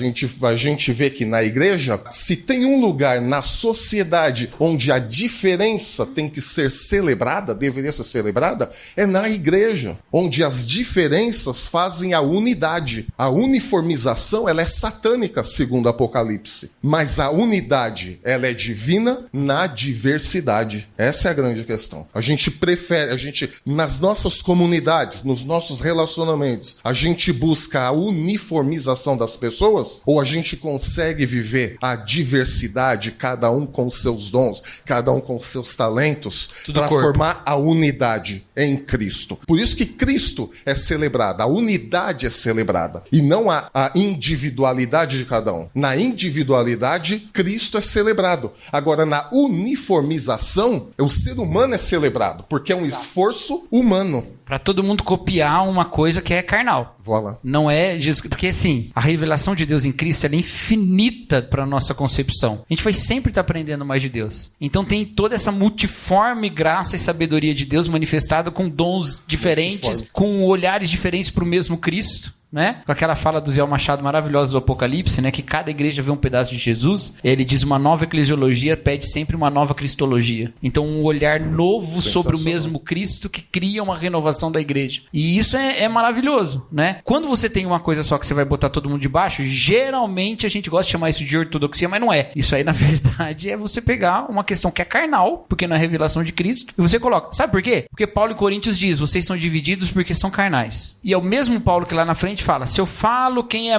[SPEAKER 4] gente vê que na igreja, se tem um lugar na sociedade onde a diferença tem que ser celebrada, deveria ser celebrada, é na igreja, onde as diferenças fazem a unidade. A uniformização, ela é satânica, segundo o Apocalipse. Mas a unidade, ela é divina na diversidade. Essa é a grande questão. A gente prefere, nas nossas comunidades, nos nossos relacionamentos, a gente busca a uniformização das pessoas, ou a gente consegue viver a diversidade, cada um com seus dons, cada um com seus talentos, para formar a unidade em Cristo. Por isso que Cristo é celebrado, a unidade é celebrada, e não a individualidade de cada um. Na individualidade, Cristo é celebrado. Agora, na uniformização, o ser humano é celebrado, porque é um esforço humano.
[SPEAKER 5] Para todo mundo copiar uma coisa que é carnal.
[SPEAKER 4] Voilà.
[SPEAKER 5] Não é Jesus. Porque assim, a revelação de Deus em Cristo ela é infinita para nossa concepção. A gente vai sempre estar aprendendo mais de Deus. Então tem toda essa multiforme graça e sabedoria de Deus manifestada com dons diferentes, com olhares diferentes para o mesmo Cristo. Né? Com aquela fala do Zé Machado maravilhosa do Apocalipse, né? Que cada igreja vê um pedaço de Jesus. Ele diz: uma nova eclesiologia pede sempre uma nova cristologia. Então um olhar novo sobre o mesmo Cristo que cria uma renovação da igreja. E isso é maravilhoso, né? Quando você tem uma coisa só que você vai botar todo mundo debaixo, geralmente a gente gosta de chamar isso de ortodoxia, mas não é. Isso aí na verdade é você pegar uma questão que é carnal, porque não é revelação de Cristo, e você coloca. Sabe por quê? Porque Paulo em Coríntios diz: vocês são divididos porque são carnais. E é o mesmo Paulo que lá na frente fala: se eu falo quem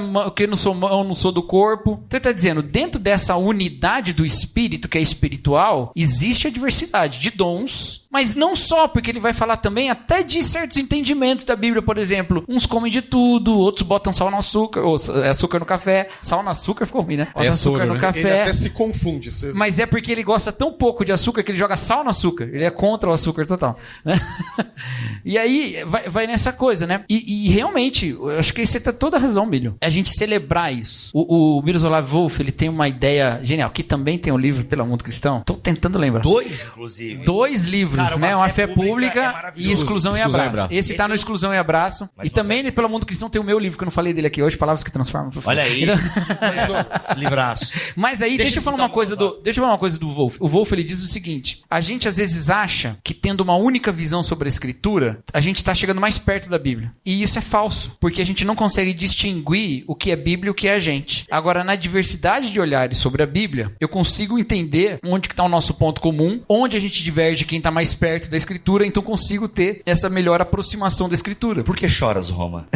[SPEAKER 5] não sou mão, não sou do corpo. Então ele está dizendo, dentro dessa unidade do espírito, que é espiritual, existe a diversidade de dons, mas não só, porque ele vai falar também até de certos entendimentos da Bíblia. Por exemplo, uns comem de tudo, outros botam sal no açúcar, ou açúcar no café. Sal no açúcar ficou ruim, né? Bota açúcar no café.
[SPEAKER 4] Ele até se confunde.
[SPEAKER 5] Mas é porque ele gosta tão pouco de açúcar que ele joga sal no açúcar. Ele é contra o açúcar total, né? E aí vai nessa coisa, né? E realmente, eu acho que você tem toda a razão, Milho. A gente celebrar isso. O Miroslav Volf, ele tem uma ideia genial, que também tem um livro pelo mundo cristão. Tô tentando lembrar.
[SPEAKER 3] 2, inclusive.
[SPEAKER 5] 2 livros, cara, né? Uma fé pública e Exclusão e Abraço. Esse tá no Exclusão e Abraço. E também, pelo mundo cristão, tem o meu livro, que eu não falei dele aqui hoje, Palavras que Transformam.
[SPEAKER 3] Olha aí. Livraço.
[SPEAKER 5] Mas aí, deixa eu falar uma coisa do Volf. O Volf, ele diz o seguinte: a gente às vezes acha que tendo uma única visão sobre a Escritura, a gente tá chegando mais perto da Bíblia. E isso é falso, porque a gente não consegue distinguir o que é Bíblia e o que é a gente. Agora, na diversidade de olhares sobre a Bíblia, eu consigo entender onde que está o nosso ponto comum, onde a gente diverge quem está mais perto da Escritura, então consigo ter essa melhor aproximação da Escritura.
[SPEAKER 3] Por que choras, Roma?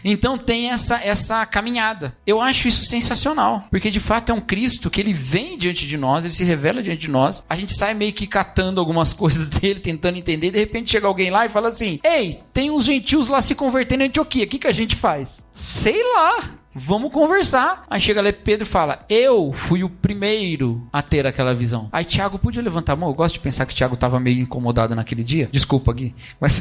[SPEAKER 5] Então tem essa caminhada. Eu acho isso sensacional, porque de fato é um Cristo que ele vem diante de nós, ele se revela diante de nós, a gente sai meio que catando algumas coisas dele, tentando entender, e de repente chega alguém lá e fala assim: ei, tem uns gentios lá se convertendo em Antioquia, o que a gente faz? Sei lá, vamos conversar. Aí chega lá Pedro e fala: eu fui o primeiro a ter aquela visão. Aí Tiago podia levantar a mão. Eu gosto de pensar que Tiago estava meio incomodado naquele dia. Desculpa, Gui, mas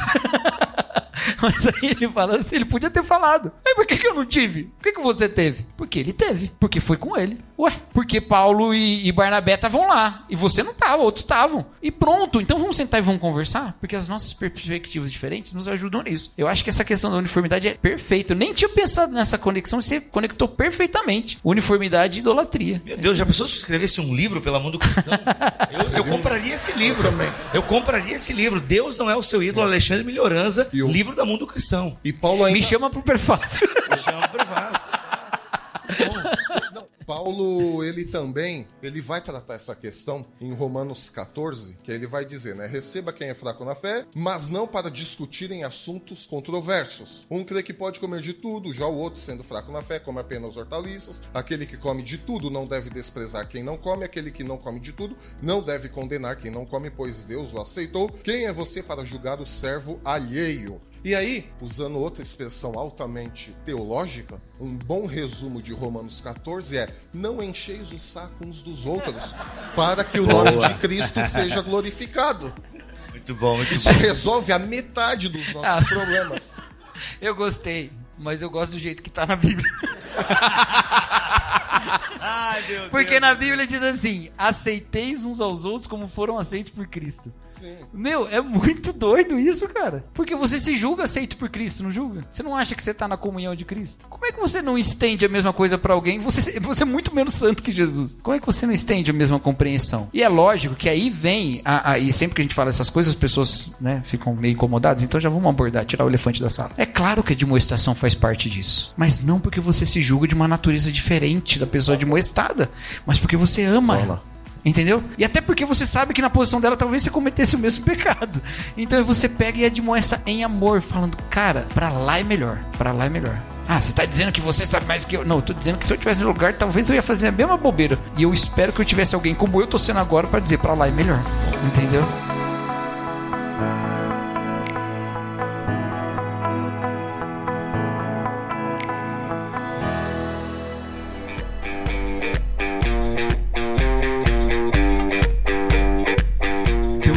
[SPEAKER 5] mas aí ele fala assim, ele podia ter falado: aí por que eu não tive? Por que você teve? Porque ele teve, porque foi com ele. Ué, porque Paulo e Barnabé estavam lá, e você não estava, outros estavam. E pronto, então vamos sentar e vamos conversar? Porque as nossas perspectivas diferentes nos ajudam nisso. Eu acho que essa questão da uniformidade é perfeita. Eu nem tinha pensado nessa conexão, você conectou perfeitamente. Uniformidade e idolatria.
[SPEAKER 3] Meu Deus, já pensou se eu escrevesse um livro pelo mundo cristão? Eu compraria esse livro. Eu compraria esse livro. Deus não é o seu ídolo, Alexandre Melhoranza, livro da Mundo Cristão.
[SPEAKER 4] E Paulo ainda...
[SPEAKER 5] Me chama pro prefácio.
[SPEAKER 3] Me chama pro prefácio.
[SPEAKER 4] Paulo, ele vai tratar essa questão em Romanos 14, que ele vai dizer, né? Receba quem é fraco na fé, mas não para discutir em assuntos controversos. Um crê que pode comer de tudo, já o outro, sendo fraco na fé, come apenas hortaliças. Aquele que come de tudo não deve desprezar quem não come. Aquele que não come de tudo não deve condenar quem não come, pois Deus o aceitou. Quem é você para julgar o servo alheio? E aí, usando outra expressão altamente teológica, um bom resumo de Romanos 14 é: não encheis o saco uns dos outros, para que o nome de Cristo seja glorificado.
[SPEAKER 3] Muito bom, muito
[SPEAKER 4] Isso resolve a metade dos nossos problemas.
[SPEAKER 5] Eu gostei, mas eu gosto do jeito que tá na Bíblia.
[SPEAKER 3] Ai, meu
[SPEAKER 5] Porque
[SPEAKER 3] Deus.
[SPEAKER 5] na Bíblia diz assim: aceiteis uns aos outros como foram aceitos por Cristo.
[SPEAKER 4] Sim.
[SPEAKER 5] Meu, é muito doido isso, cara. Porque você se julga aceito por Cristo, não julga? Você não acha que você tá na comunhão de Cristo? Como é que você não estende a mesma coisa pra alguém? Você é muito menos santo que Jesus. Como é que você não estende a mesma compreensão? E é lógico que aí vem, e sempre que a gente fala essas coisas, as pessoas, né, ficam meio incomodadas, então já vamos abordar, tirar o elefante da sala. É claro que a admoestação faz parte disso, mas não porque você se julga de uma natureza diferente da pessoa admoestada, mas porque você ama ela. Entendeu? E até porque você sabe que na posição dela talvez você cometesse o mesmo pecado. Então você pega e admoesta em amor, falando: cara, pra lá é melhor, pra lá é melhor. Ah, você tá dizendo que você sabe mais que eu? Não, eu tô dizendo que se eu tivesse no lugar, talvez eu ia fazer a mesma bobeira. E eu espero que eu tivesse alguém como eu tô sendo agora pra dizer: pra lá é melhor. Entendeu?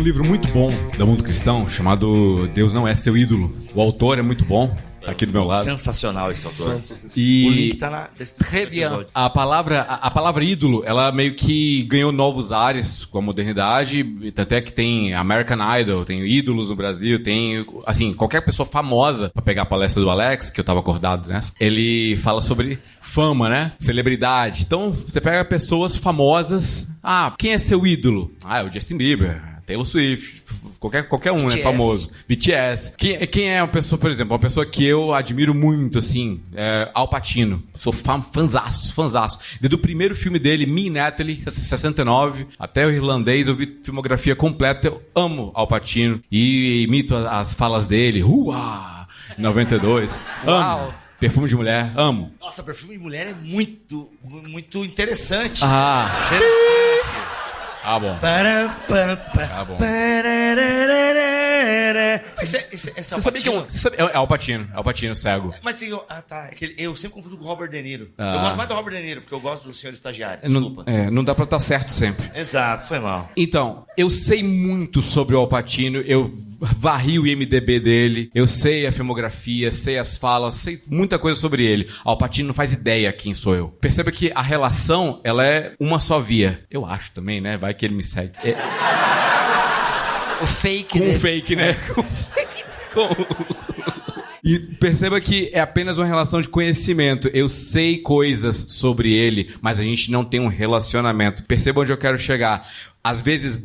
[SPEAKER 1] Livro muito bom da Mundo Cristão chamado Deus Não É Seu Ídolo. O autor é muito bom, tá aqui do meu lado.
[SPEAKER 3] Sensacional esse autor.
[SPEAKER 1] E
[SPEAKER 3] O link tá na descrição do episódio.
[SPEAKER 1] a palavra ídolo, ela meio que ganhou novos ares com a modernidade, até que tem American Idol, tem ídolos no Brasil, tem, assim, qualquer pessoa famosa, pra pegar a palestra do Alex, que eu tava acordado nessa, ele fala sobre fama, né? Celebridade. Então, você pega pessoas famosas, quem é seu ídolo? É o Justin Bieber, Taylor Swift, qualquer um,
[SPEAKER 5] BTS.
[SPEAKER 1] né, famoso. BTS. Quem é uma pessoa, por exemplo, uma pessoa que eu admiro muito, assim, Al Pacino. Sou fanzaço. Desde o primeiro filme dele, Me e Natalie, 69, até o Irlandês, eu vi filmografia completa. Eu amo Al Pacino e imito as falas dele. 92.
[SPEAKER 5] Uau.
[SPEAKER 1] Amo. Perfume de Mulher, amo.
[SPEAKER 3] Nossa, perfume de mulher é muito, muito interessante.
[SPEAKER 1] Interessante. Bom. Bom.
[SPEAKER 3] Esse
[SPEAKER 1] Você sabia que é Al Pacino, cego.
[SPEAKER 3] Mas assim, eu sempre confundo com o Robert De Niro. Eu gosto mais do Robert De Niro, porque eu gosto do Senhor Estagiário. Desculpa.
[SPEAKER 1] Não dá pra estar certo sempre.
[SPEAKER 3] Exato, foi mal.
[SPEAKER 1] Então, eu sei muito sobre o Al Pacino, eu varri o IMDb dele, eu sei a filmografia, sei as falas, sei muita coisa sobre ele. Al Pacino não faz ideia quem sou eu. Perceba que a relação, ela é uma só via. Eu acho também, né? Vai que ele me segue.
[SPEAKER 5] O fake,
[SPEAKER 1] Com
[SPEAKER 5] né?
[SPEAKER 1] o fake, né? E perceba que é apenas uma relação de conhecimento. Eu sei coisas sobre ele, mas a gente não tem um relacionamento. Perceba onde eu quero chegar. Às vezes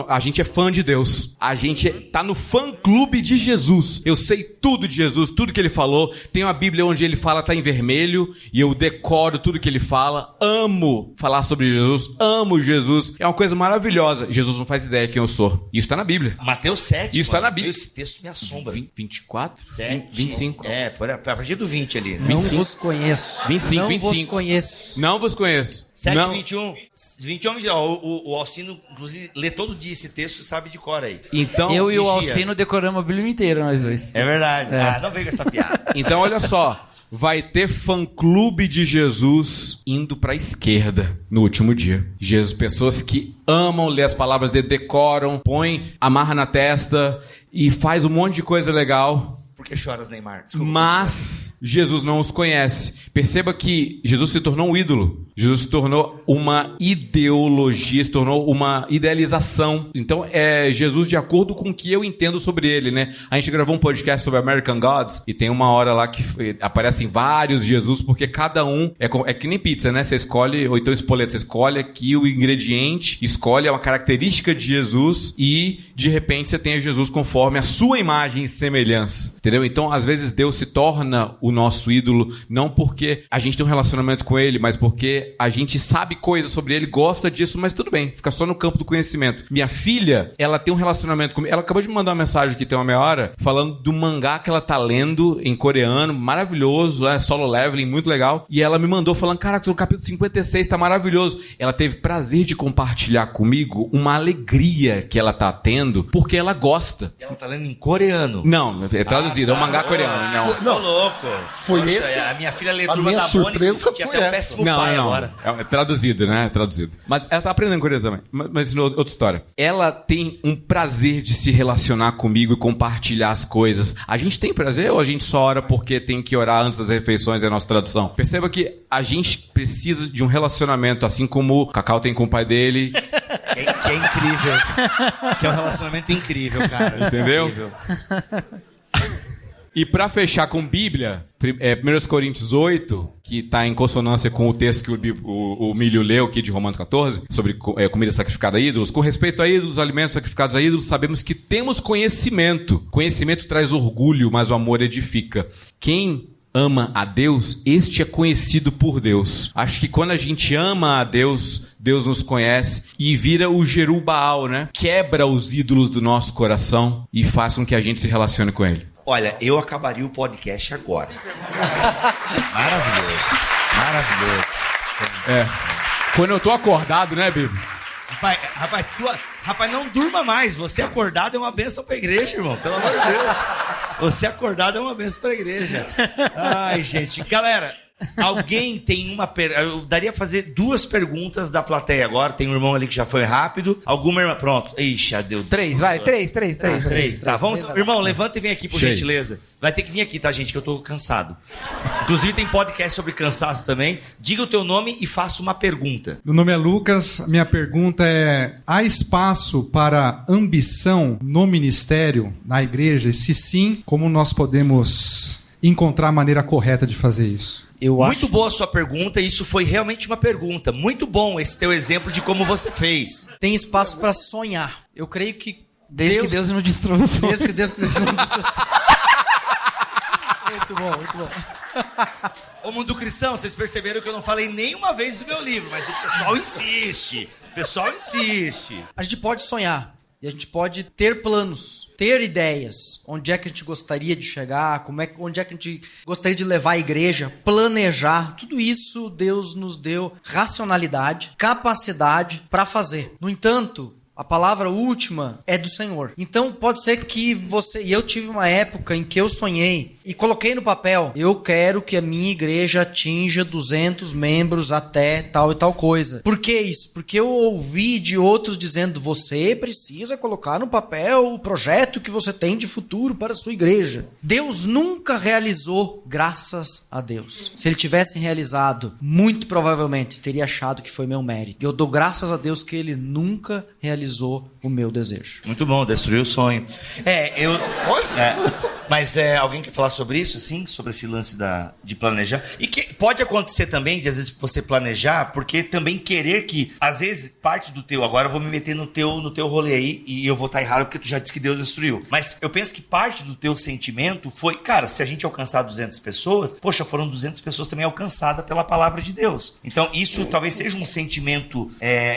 [SPEAKER 1] a gente é fã de Deus. A gente tá no fã-clube de Jesus. Eu sei tudo de Jesus, tudo que ele falou. Tem uma Bíblia onde ele fala tá em vermelho e eu decoro tudo que ele fala. Amo falar sobre Jesus. Amo Jesus. É uma coisa maravilhosa. Jesus não faz ideia quem eu sou. Isso tá na Bíblia.
[SPEAKER 3] Mateus 7.
[SPEAKER 1] Isso tá na Bíblia.
[SPEAKER 3] Esse texto me assombra.
[SPEAKER 1] 24?
[SPEAKER 3] 7.
[SPEAKER 1] 25.
[SPEAKER 3] A partir do 20 ali.
[SPEAKER 6] Não vos conheço.
[SPEAKER 1] 25,
[SPEAKER 6] não
[SPEAKER 1] 25.
[SPEAKER 6] vos conheço.
[SPEAKER 1] Não vos conheço.
[SPEAKER 3] 7,
[SPEAKER 1] não.
[SPEAKER 3] 21. 21, o Alcino, inclusive, lê todo dia esse texto e sabe de cor aí.
[SPEAKER 1] Então,
[SPEAKER 5] Eu e o
[SPEAKER 3] vigia.
[SPEAKER 5] Alcino decoramos a Bíblia inteira, nós dois.
[SPEAKER 3] É verdade. Não vem com essa piada.
[SPEAKER 1] Então, olha só. Vai ter fã-clube de Jesus indo pra esquerda no último dia. Jesus, pessoas que amam ler as palavras dele, decoram, põem, amarra na testa e faz um monte de coisa legal.
[SPEAKER 3] Por que choras, Neymar? Desculpa,
[SPEAKER 1] Mas Jesus não os conhece. Perceba que Jesus se tornou um ídolo. Jesus se tornou uma ideologia, se tornou uma idealização. Então, é Jesus de acordo com o que eu entendo sobre ele, né? A gente gravou um podcast sobre American Gods e tem uma hora lá que aparecem vários Jesus, porque cada um é que nem pizza, né? Você escolhe, ou então espoleta, você escolhe aqui o ingrediente, escolhe uma característica de Jesus e, de repente, você tem Jesus conforme a sua imagem e semelhança. Entendeu? Entendeu? Então, às vezes, Deus se torna o nosso ídolo, não porque a gente tem um relacionamento com ele, mas porque a gente sabe coisas sobre ele, gosta disso, mas tudo bem, fica só no campo do conhecimento. Minha filha, ela tem um relacionamento comigo. Ela acabou de me mandar uma mensagem aqui, tem uma meia hora, falando do mangá que ela tá lendo em coreano, maravilhoso, solo leveling, muito legal. E ela me mandou falando, caraca, o capítulo 56 tá maravilhoso. Ela teve prazer de compartilhar comigo uma alegria que ela tá tendo, porque ela gosta.
[SPEAKER 3] Ela tá lendo em coreano?
[SPEAKER 1] Não, é traduzido, é um mangá coreano.
[SPEAKER 3] Não, louco.
[SPEAKER 4] Foi
[SPEAKER 3] Poxa,
[SPEAKER 4] esse?
[SPEAKER 3] A minha filha lê
[SPEAKER 4] A
[SPEAKER 3] Turma
[SPEAKER 4] minha
[SPEAKER 3] da Mônica,
[SPEAKER 4] surpresa
[SPEAKER 3] tinha
[SPEAKER 4] foi
[SPEAKER 3] até um
[SPEAKER 4] essa.
[SPEAKER 3] péssimo pai agora.
[SPEAKER 1] É traduzido, né? É traduzido. Mas ela tá aprendendo coreano também. Mas outra história. Ela tem um prazer de se relacionar comigo e compartilhar as coisas. A gente tem prazer ou a gente só ora porque tem que orar antes das refeições, é a nossa tradução? Perceba que a gente precisa de um relacionamento, assim como o Cacau tem com o pai dele.
[SPEAKER 3] Que é incrível. Que é um relacionamento incrível, cara.
[SPEAKER 1] Entendeu?
[SPEAKER 3] Incrível.
[SPEAKER 1] E pra fechar com Bíblia, 1 Coríntios 8, que está em consonância com o texto que o Milho leu aqui de Romanos 14, sobre comida sacrificada a ídolos. Com respeito a ídolos, alimentos sacrificados a ídolos, sabemos que temos conhecimento. Conhecimento traz orgulho, mas o amor edifica. Quem ama a Deus, este é conhecido por Deus. Acho que quando a gente ama a Deus, Deus nos conhece e vira o Jerubbaal, né? Quebra os ídolos do nosso coração e faz com que a gente se relacione com ele.
[SPEAKER 3] Olha, eu acabaria o podcast agora. Maravilhoso.
[SPEAKER 1] Quando eu tô acordado, né, Bíblia?
[SPEAKER 3] Rapaz, não durma mais. Você acordado é uma bênção pra igreja, irmão. Pelo amor de Deus. Você acordado é uma bênção pra igreja. Ai, gente. Galera, alguém tem uma pergunta? Eu daria pra fazer 2 perguntas da plateia agora. Tem um irmão ali que já foi rápido. Alguma irmã? Pronto. Ixi, deu
[SPEAKER 5] 3, vai. 3.
[SPEAKER 3] Tá, vamos. Irmão, levanta e vem aqui, por gentileza. Vai ter que vir aqui, tá, gente? Que eu tô cansado. Inclusive tem podcast sobre cansaço também. Diga o teu nome e faça uma pergunta.
[SPEAKER 7] Meu nome é Lucas. Minha pergunta é: há espaço para ambição no ministério, na igreja? E se sim, como nós podemos encontrar a maneira correta de fazer isso?
[SPEAKER 3] Muito boa a sua pergunta, e isso foi realmente uma pergunta. Muito bom esse teu exemplo de como você fez.
[SPEAKER 6] Tem espaço para sonhar. Eu creio que
[SPEAKER 5] Desde que Deus não destrua os sonhos.
[SPEAKER 6] Desde que Deus não destrua. Muito bom.
[SPEAKER 3] Ô mundo cristão, vocês perceberam que eu não falei nenhuma vez do meu livro, mas o pessoal insiste.
[SPEAKER 6] A gente pode sonhar. E a gente pode ter planos, ter ideias. Onde é que a gente gostaria de chegar, onde é que a gente gostaria de levar a igreja, planejar. Tudo isso Deus nos deu racionalidade, capacidade para fazer. No entanto, a palavra última é do Senhor. Então pode ser que você... E eu tive uma época em que eu sonhei e coloquei no papel: eu quero que a minha igreja atinja 200 membros até tal e tal coisa. Por que isso? Porque eu ouvi de outros dizendo: você precisa colocar no papel o projeto que você tem de futuro para a sua igreja. Deus nunca realizou, graças a Deus. Se ele tivesse realizado, muito provavelmente teria achado que foi meu mérito. Eu dou graças a Deus que ele nunca realizou o meu desejo.
[SPEAKER 3] Muito bom, destruiu o sonho. Mas alguém quer falar sobre isso, assim? Sobre esse lance de planejar? E que pode acontecer também, de às vezes você planejar, porque também querer que, às vezes, parte do teu... Agora eu vou me meter no teu rolê aí, e eu vou estar errado porque tu já disse que Deus destruiu. Mas eu penso que parte do teu sentimento foi, cara, se a gente alcançar 200 pessoas, poxa, foram 200 pessoas também alcançadas pela palavra de Deus. Então isso talvez seja um sentimento,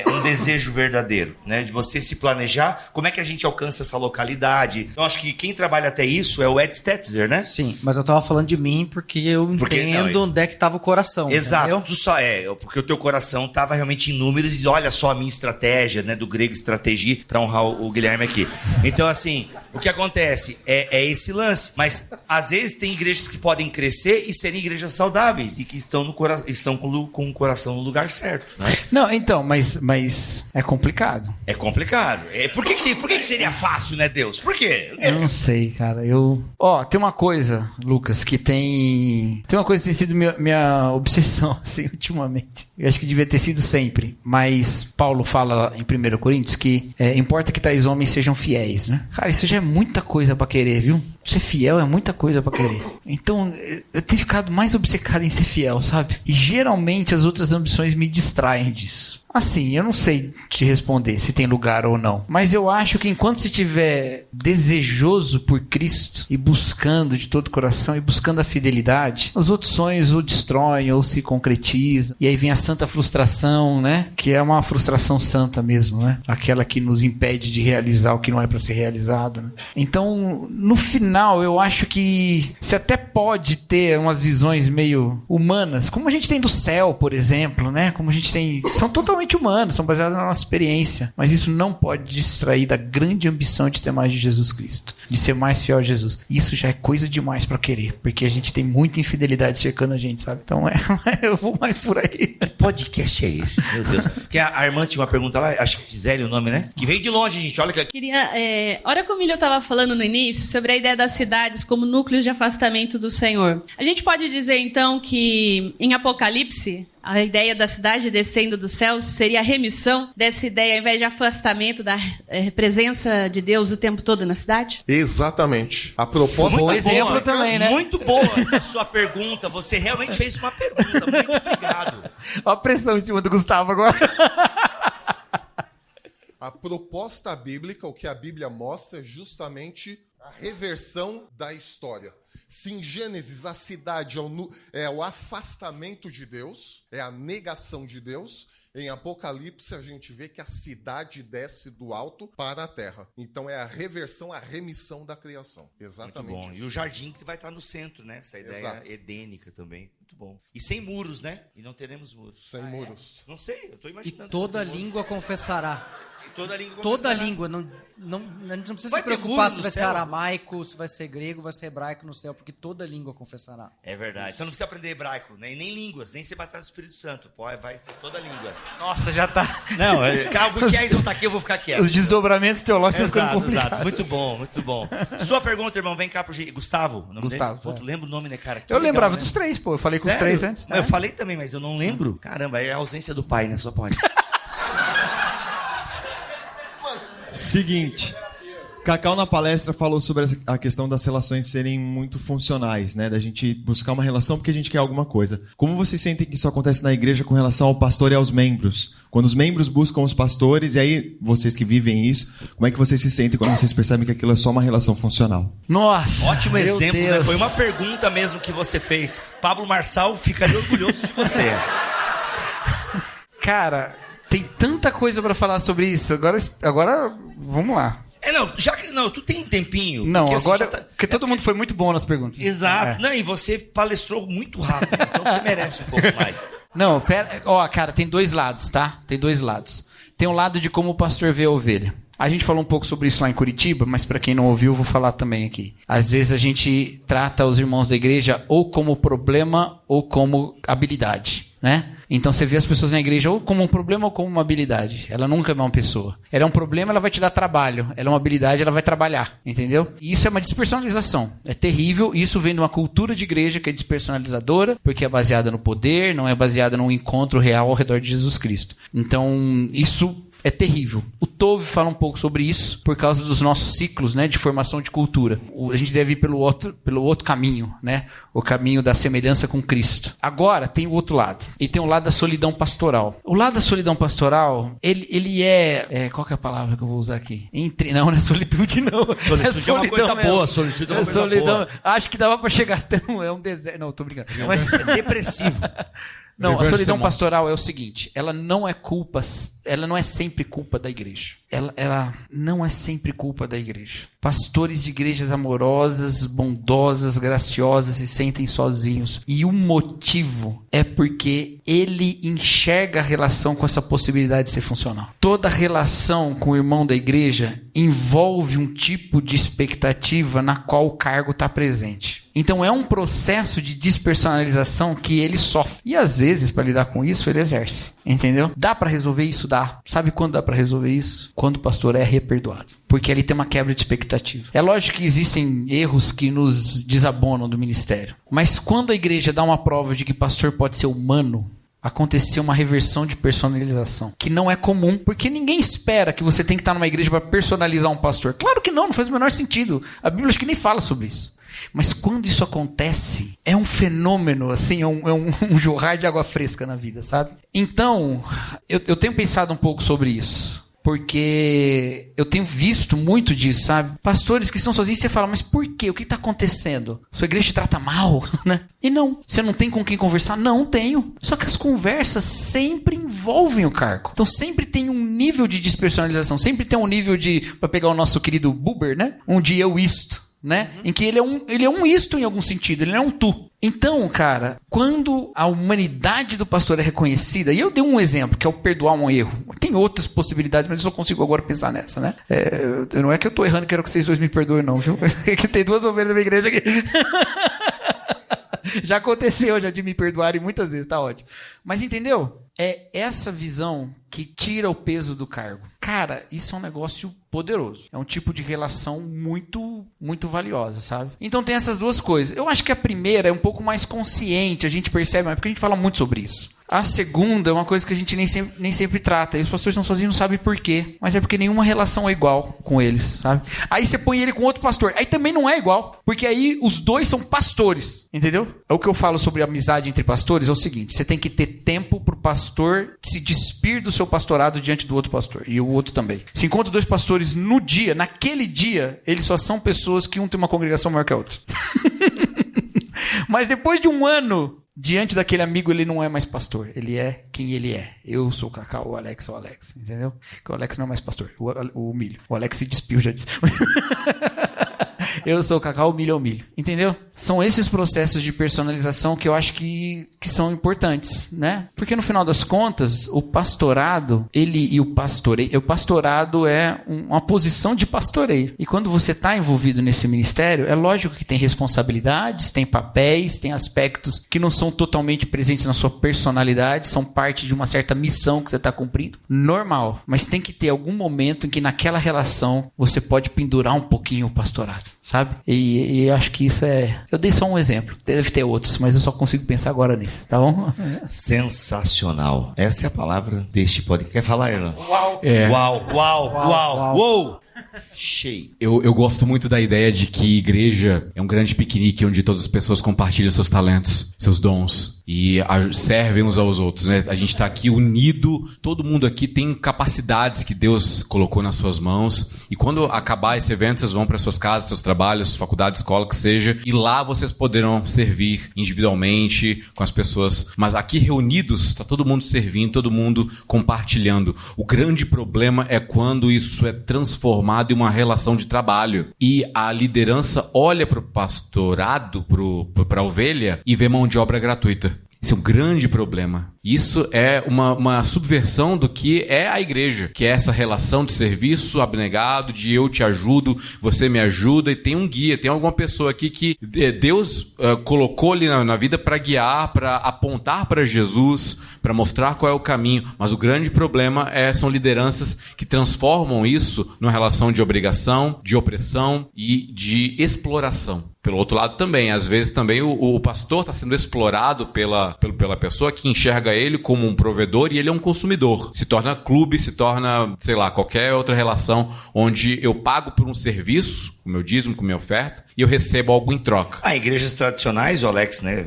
[SPEAKER 3] um desejo verdadeiro, né? De você se planejar, como é que a gente alcança essa localidade. Então acho que quem trabalha até isso é o Ed Stetzer, né?
[SPEAKER 6] Sim, mas eu tava falando de mim porque eu entendo onde é que tava o coração.
[SPEAKER 3] Exato,
[SPEAKER 6] entendeu?
[SPEAKER 3] tu só porque o teu coração tava realmente em números, e olha só a minha estratégia, né, do grego estratégia, para honrar o Guilherme aqui. Então assim, o que acontece é esse lance, mas às vezes tem igrejas que podem crescer e serem igrejas saudáveis e que estão com o coração no lugar certo, né?
[SPEAKER 5] Não, então, mas é complicado.
[SPEAKER 3] É complicado. Por que seria fácil, né, Deus? Por quê?
[SPEAKER 5] Eu não sei, cara. Tem uma coisa, Lucas, que tem uma coisa que tem sido minha obsessão, assim, ultimamente. Eu acho que devia ter sido sempre. Mas Paulo fala em 1 Coríntios que importa que tais homens sejam fiéis, né? Cara, isso já é muita coisa pra querer, viu? Ser fiel é muita coisa pra querer. Então, eu tenho ficado mais obcecado em ser fiel, sabe? E geralmente as outras ambições me distraem disso. Assim, eu não sei te responder se tem lugar ou não. Mas eu acho que enquanto você estiver desejoso por Cristo e buscando de todo o coração e buscando a fidelidade, os outros sonhos ou destroem ou se concretizam. E aí vem a santa frustração, né? Que é uma frustração santa mesmo, né? Aquela que nos impede de realizar o que não é para ser realizado, né? Então, no final, eu acho que você até pode ter umas visões meio humanas, como a gente tem do céu, por exemplo, né? Como a gente tem... São totalmente humanos, são baseados na nossa experiência. Mas isso não pode distrair da grande ambição de ter mais de Jesus Cristo, de ser mais fiel a Jesus. Isso já é coisa demais pra querer, porque a gente tem muita infidelidade cercando a gente, sabe? Então eu vou mais por aí.
[SPEAKER 3] Que podcast é esse? Meu Deus. Que a irmã tinha uma pergunta lá, acho que é Gisele o nome, né? Que veio de longe, gente. Olha que...
[SPEAKER 8] Queria... Hora que o Milho estava falando no início sobre a ideia das cidades como núcleos de afastamento do Senhor. A gente pode dizer, então, que em Apocalipse... A ideia da cidade descendo dos céus seria a remissão dessa ideia, ao invés de afastamento da presença de Deus o tempo todo na cidade?
[SPEAKER 4] Exatamente. A proposta...
[SPEAKER 5] Bom exemplo também, né?
[SPEAKER 3] Muito boa essa sua pergunta. Você realmente fez uma pergunta. Muito obrigado.
[SPEAKER 5] Olha a pressão em cima do Gustavo agora.
[SPEAKER 4] A proposta bíblica, o que a Bíblia mostra, é justamente a reversão da história. Se em Gênesis a cidade é o afastamento de Deus, é a negação de Deus, em Apocalipse a gente vê que a cidade desce do alto para a terra. Então é a reversão, a remissão da criação. Exatamente.
[SPEAKER 3] Muito bom.
[SPEAKER 4] Isso.
[SPEAKER 3] E o jardim que vai estar no centro, né? Essa ideia
[SPEAKER 4] Exato.
[SPEAKER 3] edênica também. Muito bom. E sem muros, né? E não teremos muros.
[SPEAKER 4] Sem muros.
[SPEAKER 3] Não sei, eu tô
[SPEAKER 6] E
[SPEAKER 3] imaginando.
[SPEAKER 6] toda língua confessará.
[SPEAKER 3] E toda língua
[SPEAKER 6] Toda
[SPEAKER 3] confessará.
[SPEAKER 6] língua. Não precisa
[SPEAKER 3] Vai
[SPEAKER 6] se
[SPEAKER 3] ter
[SPEAKER 6] preocupar
[SPEAKER 3] muro
[SPEAKER 6] se
[SPEAKER 3] no
[SPEAKER 6] vai ser
[SPEAKER 3] céu?
[SPEAKER 6] aramaico, se vai ser grego, vai ser hebraico no céu, porque toda língua confessará.
[SPEAKER 3] É verdade. Então não precisa aprender hebraico, né? E nem línguas, nem ser batizado no Espírito Santo. Pô, vai ter toda a língua.
[SPEAKER 5] Nossa, já tá...
[SPEAKER 3] Não, o Gutierrez não tá aqui, eu vou ficar quieto.
[SPEAKER 5] Os desdobramentos teológicos estão ficando
[SPEAKER 3] Exato,
[SPEAKER 5] complicados.
[SPEAKER 3] exato. Muito bom, muito bom. Sua pergunta, irmão, vem cá pro Gustavo. O nome
[SPEAKER 5] Gustavo,
[SPEAKER 3] dele? Pô, tu lembra o nome, né, cara? Que
[SPEAKER 5] Eu
[SPEAKER 3] legal,
[SPEAKER 5] lembrava
[SPEAKER 3] né?
[SPEAKER 5] dos três, pô. Eu falei com os
[SPEAKER 3] Sério?
[SPEAKER 5] três antes.
[SPEAKER 3] Mas eu falei também, mas eu não lembro. Caramba, é a ausência do pai, né? Só pode.
[SPEAKER 9] Seguinte, Cacau na palestra falou sobre a questão das relações serem muito funcionais, né? Da gente buscar uma relação porque a gente quer alguma coisa. Como vocês sentem que isso acontece na igreja com relação ao pastor e aos membros? Quando os membros buscam os pastores, e aí vocês que vivem isso, como é que vocês se sentem quando vocês percebem que aquilo é só uma relação funcional?
[SPEAKER 5] Nossa!
[SPEAKER 3] Ótimo
[SPEAKER 5] meu
[SPEAKER 3] exemplo, né?
[SPEAKER 5] Deus.
[SPEAKER 3] Foi uma pergunta mesmo que você fez. Pablo Marçal ficaria orgulhoso de você.
[SPEAKER 5] Cara, tem tanta coisa pra falar sobre isso. Agora vamos lá.
[SPEAKER 3] Não, tu tem um tempinho.
[SPEAKER 5] Não,
[SPEAKER 3] porque, assim,
[SPEAKER 5] agora...
[SPEAKER 3] já tá-
[SPEAKER 5] Porque todo mundo foi muito bom nas perguntas.
[SPEAKER 3] Exato.
[SPEAKER 5] É.
[SPEAKER 3] Não, e você palestrou muito rápido, então você merece um pouco mais.
[SPEAKER 5] Não, pera... Ó, cara, tem dois lados, tá? Tem dois lados. Tem um lado de como o pastor vê a ovelha. A gente falou um pouco sobre isso lá em Curitiba, mas para quem não ouviu, eu vou falar também aqui. Às vezes a gente trata os irmãos da igreja ou como problema ou como habilidade, né? Então você vê as pessoas na igreja ou como um problema ou como uma habilidade. Ela nunca é uma pessoa. Ela é um problema, ela vai te dar trabalho. Ela é uma habilidade, ela vai trabalhar. Entendeu? E isso é uma despersonalização. É terrível. Isso vem de uma cultura de igreja que é despersonalizadora, porque é baseada no poder, não é baseada num encontro real ao redor de Jesus Cristo. Então, isso é terrível. O Tove fala um pouco sobre isso por causa dos nossos ciclos, né, de formação de cultura. A gente deve ir pelo outro caminho, né? O caminho da semelhança com Cristo. Agora, tem o outro lado. E tem o lado da solidão pastoral. O lado da solidão pastoral, ele é qual que é a palavra que eu vou usar aqui? Não é solitude, não.
[SPEAKER 3] Solitude é uma coisa
[SPEAKER 5] mesmo.
[SPEAKER 3] boa, solitude é uma coisa
[SPEAKER 5] solidão.
[SPEAKER 3] boa.
[SPEAKER 5] Acho que dava pra chegar até um deserto. Não, tô brincando. Mas...
[SPEAKER 3] É depressivo.
[SPEAKER 5] Não, a solidão pastoral é o seguinte, ela não é sempre culpa da igreja. Ela não é sempre culpa da igreja. Pastores de igrejas amorosas, bondosas, graciosas se sentem sozinhos. E o motivo é porque ele enxerga a relação com essa possibilidade de ser funcional. Toda relação com o irmão da igreja envolve um tipo de expectativa na qual o cargo está presente. Então é um processo de despersonalização que ele sofre. E às vezes, para lidar com isso, ele exerce. Entendeu? Dá para resolver isso? Dá. Sabe quando dá para resolver isso? Quando o pastor é reperdoado. Porque ali tem uma quebra de expectativa. É lógico que existem erros que nos desabonam do ministério. Mas quando a igreja dá uma prova de que pastor pode ser humano, aconteceu uma reversão de personalização, que não é comum, porque ninguém espera que você tem que estar numa igreja para personalizar um pastor. Claro que não faz o menor sentido. A Bíblia acho que nem fala sobre isso. Mas quando isso acontece, é um fenômeno, assim, é um jorrar de água fresca na vida, sabe? Então, eu tenho pensado um pouco sobre isso. Porque eu tenho visto muito disso, sabe? Pastores que estão sozinhos, você fala, mas por quê? O que está acontecendo? Sua igreja te trata mal, né? E não, você não tem com quem conversar? Não tenho. Só que as conversas sempre envolvem o cargo. Então sempre tem um nível de despersonalização, sempre tem um nível de, para pegar o nosso querido Buber, né? Um dia eu isto. Né? Em que ele é um isto em algum sentido, ele não é um tu. Então, cara, quando a humanidade do pastor é reconhecida, e eu dei um exemplo, que é o perdoar um erro. Tem outras possibilidades, mas eu só consigo agora pensar nessa, né? Não é que eu tô errando, quero que vocês dois me perdoem não, viu? É que tem 2 ovelhas da minha igreja aqui. Já aconteceu, já de me perdoarem muitas vezes, tá ótimo. Mas entendeu? É essa visão que tira o peso do cargo. Cara, isso é um negócio poderoso. É um tipo de relação muito, muito valiosa, sabe? Então tem essas duas coisas. Eu acho que a primeira é um pouco mais consciente, a gente percebe, mas porque a gente fala muito sobre isso. A segunda é uma coisa que a gente nem sempre trata. E os pastores estão sozinhos, não sabem por quê. Mas é porque nenhuma relação é igual com eles, sabe? Aí você põe ele com outro pastor. Aí também não é igual. Porque aí os dois são pastores. Entendeu? É o que eu falo sobre amizade entre pastores. É o seguinte. Você tem que ter tempo pro pastor se despir do seu pastorado diante do outro pastor. E o outro também. Se encontra 2 pastores no dia, naquele dia, eles só são pessoas que um tem uma congregação maior que a outra. Mas depois de um ano, diante daquele amigo, ele não é mais pastor. Ele é quem ele é. Eu sou o Cacau, o Alex é o Alex. Entendeu? Porque o Alex não é mais pastor. O Milho. O Alex se despiu já. Eu sou o Cacau, o Milho é o Milho. Entendeu? São esses processos de personalização que eu acho que são importantes, né? Porque no final das contas, o pastorado, o pastorado é uma posição de pastoreio. E quando você está envolvido nesse ministério, é lógico que tem responsabilidades, tem papéis, tem aspectos que não são totalmente presentes na sua personalidade, são parte de uma certa missão que você está cumprindo. Normal. Mas tem que ter algum momento em que naquela relação você pode pendurar um pouquinho o pastorado, sabe? E acho que isso é... Eu dei só um exemplo. Deve ter outros, mas eu só consigo pensar agora nisso, tá bom?
[SPEAKER 3] Sensacional. Essa é a palavra deste podcast. Quer falar, Erlan?
[SPEAKER 6] Uau!
[SPEAKER 3] Uau! Cheio.
[SPEAKER 1] Eu gosto muito da ideia de que igreja é um grande piquenique onde todas as pessoas compartilham seus talentos, seus dons e servem uns aos outros, né? A gente está aqui unido, todo mundo aqui tem capacidades que Deus colocou nas suas mãos e quando acabar esse evento vocês vão para suas casas, seus trabalhos, faculdade, escola, que seja, e lá vocês poderão servir individualmente com as pessoas, mas aqui reunidos está todo mundo servindo, todo mundo compartilhando. O grande problema é quando isso é transformado em uma relação de trabalho e a liderança olha para o pastorado, para a ovelha e vê mão de obra gratuita. Isso é um grande problema. Isso é uma subversão do que é a igreja, que é essa relação de serviço abnegado, de eu te ajudo, você me ajuda, e tem um guia, tem alguma pessoa aqui que Deus colocou ali na vida para guiar, para apontar para Jesus, para mostrar qual é o caminho. Mas o grande problema são lideranças que transformam isso numa relação de obrigação, de opressão e de exploração. Pelo outro lado também, às vezes também o pastor está sendo explorado pela pessoa que enxerga ele como um provedor e ele é um consumidor. Se torna clube, se torna, sei lá, qualquer outra relação onde eu pago por um serviço, com meu dízimo, com minha oferta, e eu recebo algo em troca.
[SPEAKER 3] Igrejas tradicionais, o Alex, né?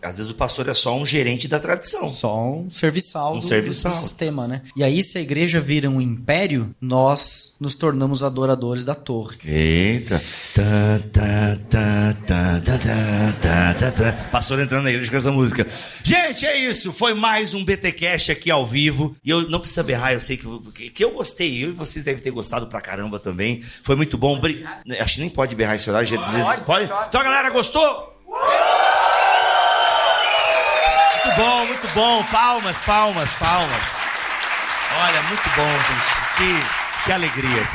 [SPEAKER 3] Às vezes o pastor é só um gerente da tradição.
[SPEAKER 6] Só um serviçal do sistema, né? E aí, se a igreja vira um império, nós nos tornamos adoradores da torre.
[SPEAKER 3] Eita! Pastor entrando na igreja com essa música. Gente, é isso. Foi mais um BTcast aqui ao vivo. E eu não precisa berrar, eu sei que eu gostei. Eu e vocês devem ter gostado pra caramba também. Foi muito bom. Acho que nem pode berrar esse horário. Pode? Então, galera, gostou? Muito bom. Palmas. Olha, muito bom, gente. Que alegria.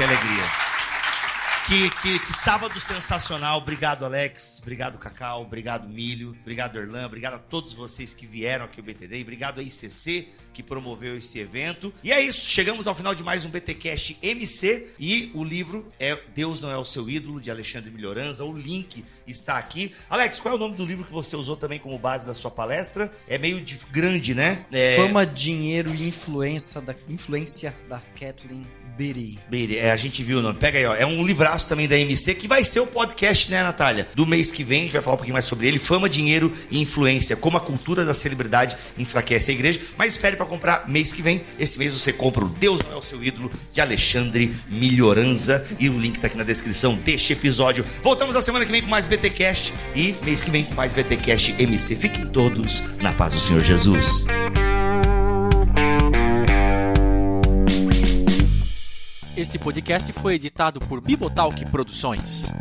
[SPEAKER 3] Que sábado sensacional. Obrigado, Alex. Obrigado, Cacau. Obrigado, Milho. Obrigado, Erlan. Obrigado a todos vocês que vieram aqui ao BTD. Obrigado a ICC que promoveu esse evento. E é isso, chegamos ao final de mais um BTcast MC, e o livro é Deus Não É o Seu Ídolo, de Alexandre Melhoranza. O link está aqui. Alex, qual é o nome do livro que você usou também como base da sua palestra? É meio grande, né?
[SPEAKER 6] Fama, Dinheiro e Influência da Kathleen Beatty.
[SPEAKER 3] A gente viu o nome. Pega aí, ó. É um livraço também da MC, que vai ser o podcast, né, Natália? Do mês que vem, a gente vai falar um pouquinho mais sobre ele. Fama, Dinheiro e Influência. Como a cultura da celebridade enfraquece a igreja. Mas espere para comprar mês que vem. Esse mês você compra o Deus Não É o Seu Ídolo, de Alexandre Melhoranza. E o link tá aqui na descrição deste episódio. Voltamos na semana que vem com mais BTcast. E mês que vem com mais BTcast MC. Fiquem todos na paz do Senhor Jesus.
[SPEAKER 10] Este podcast foi editado por Bibotalk Produções.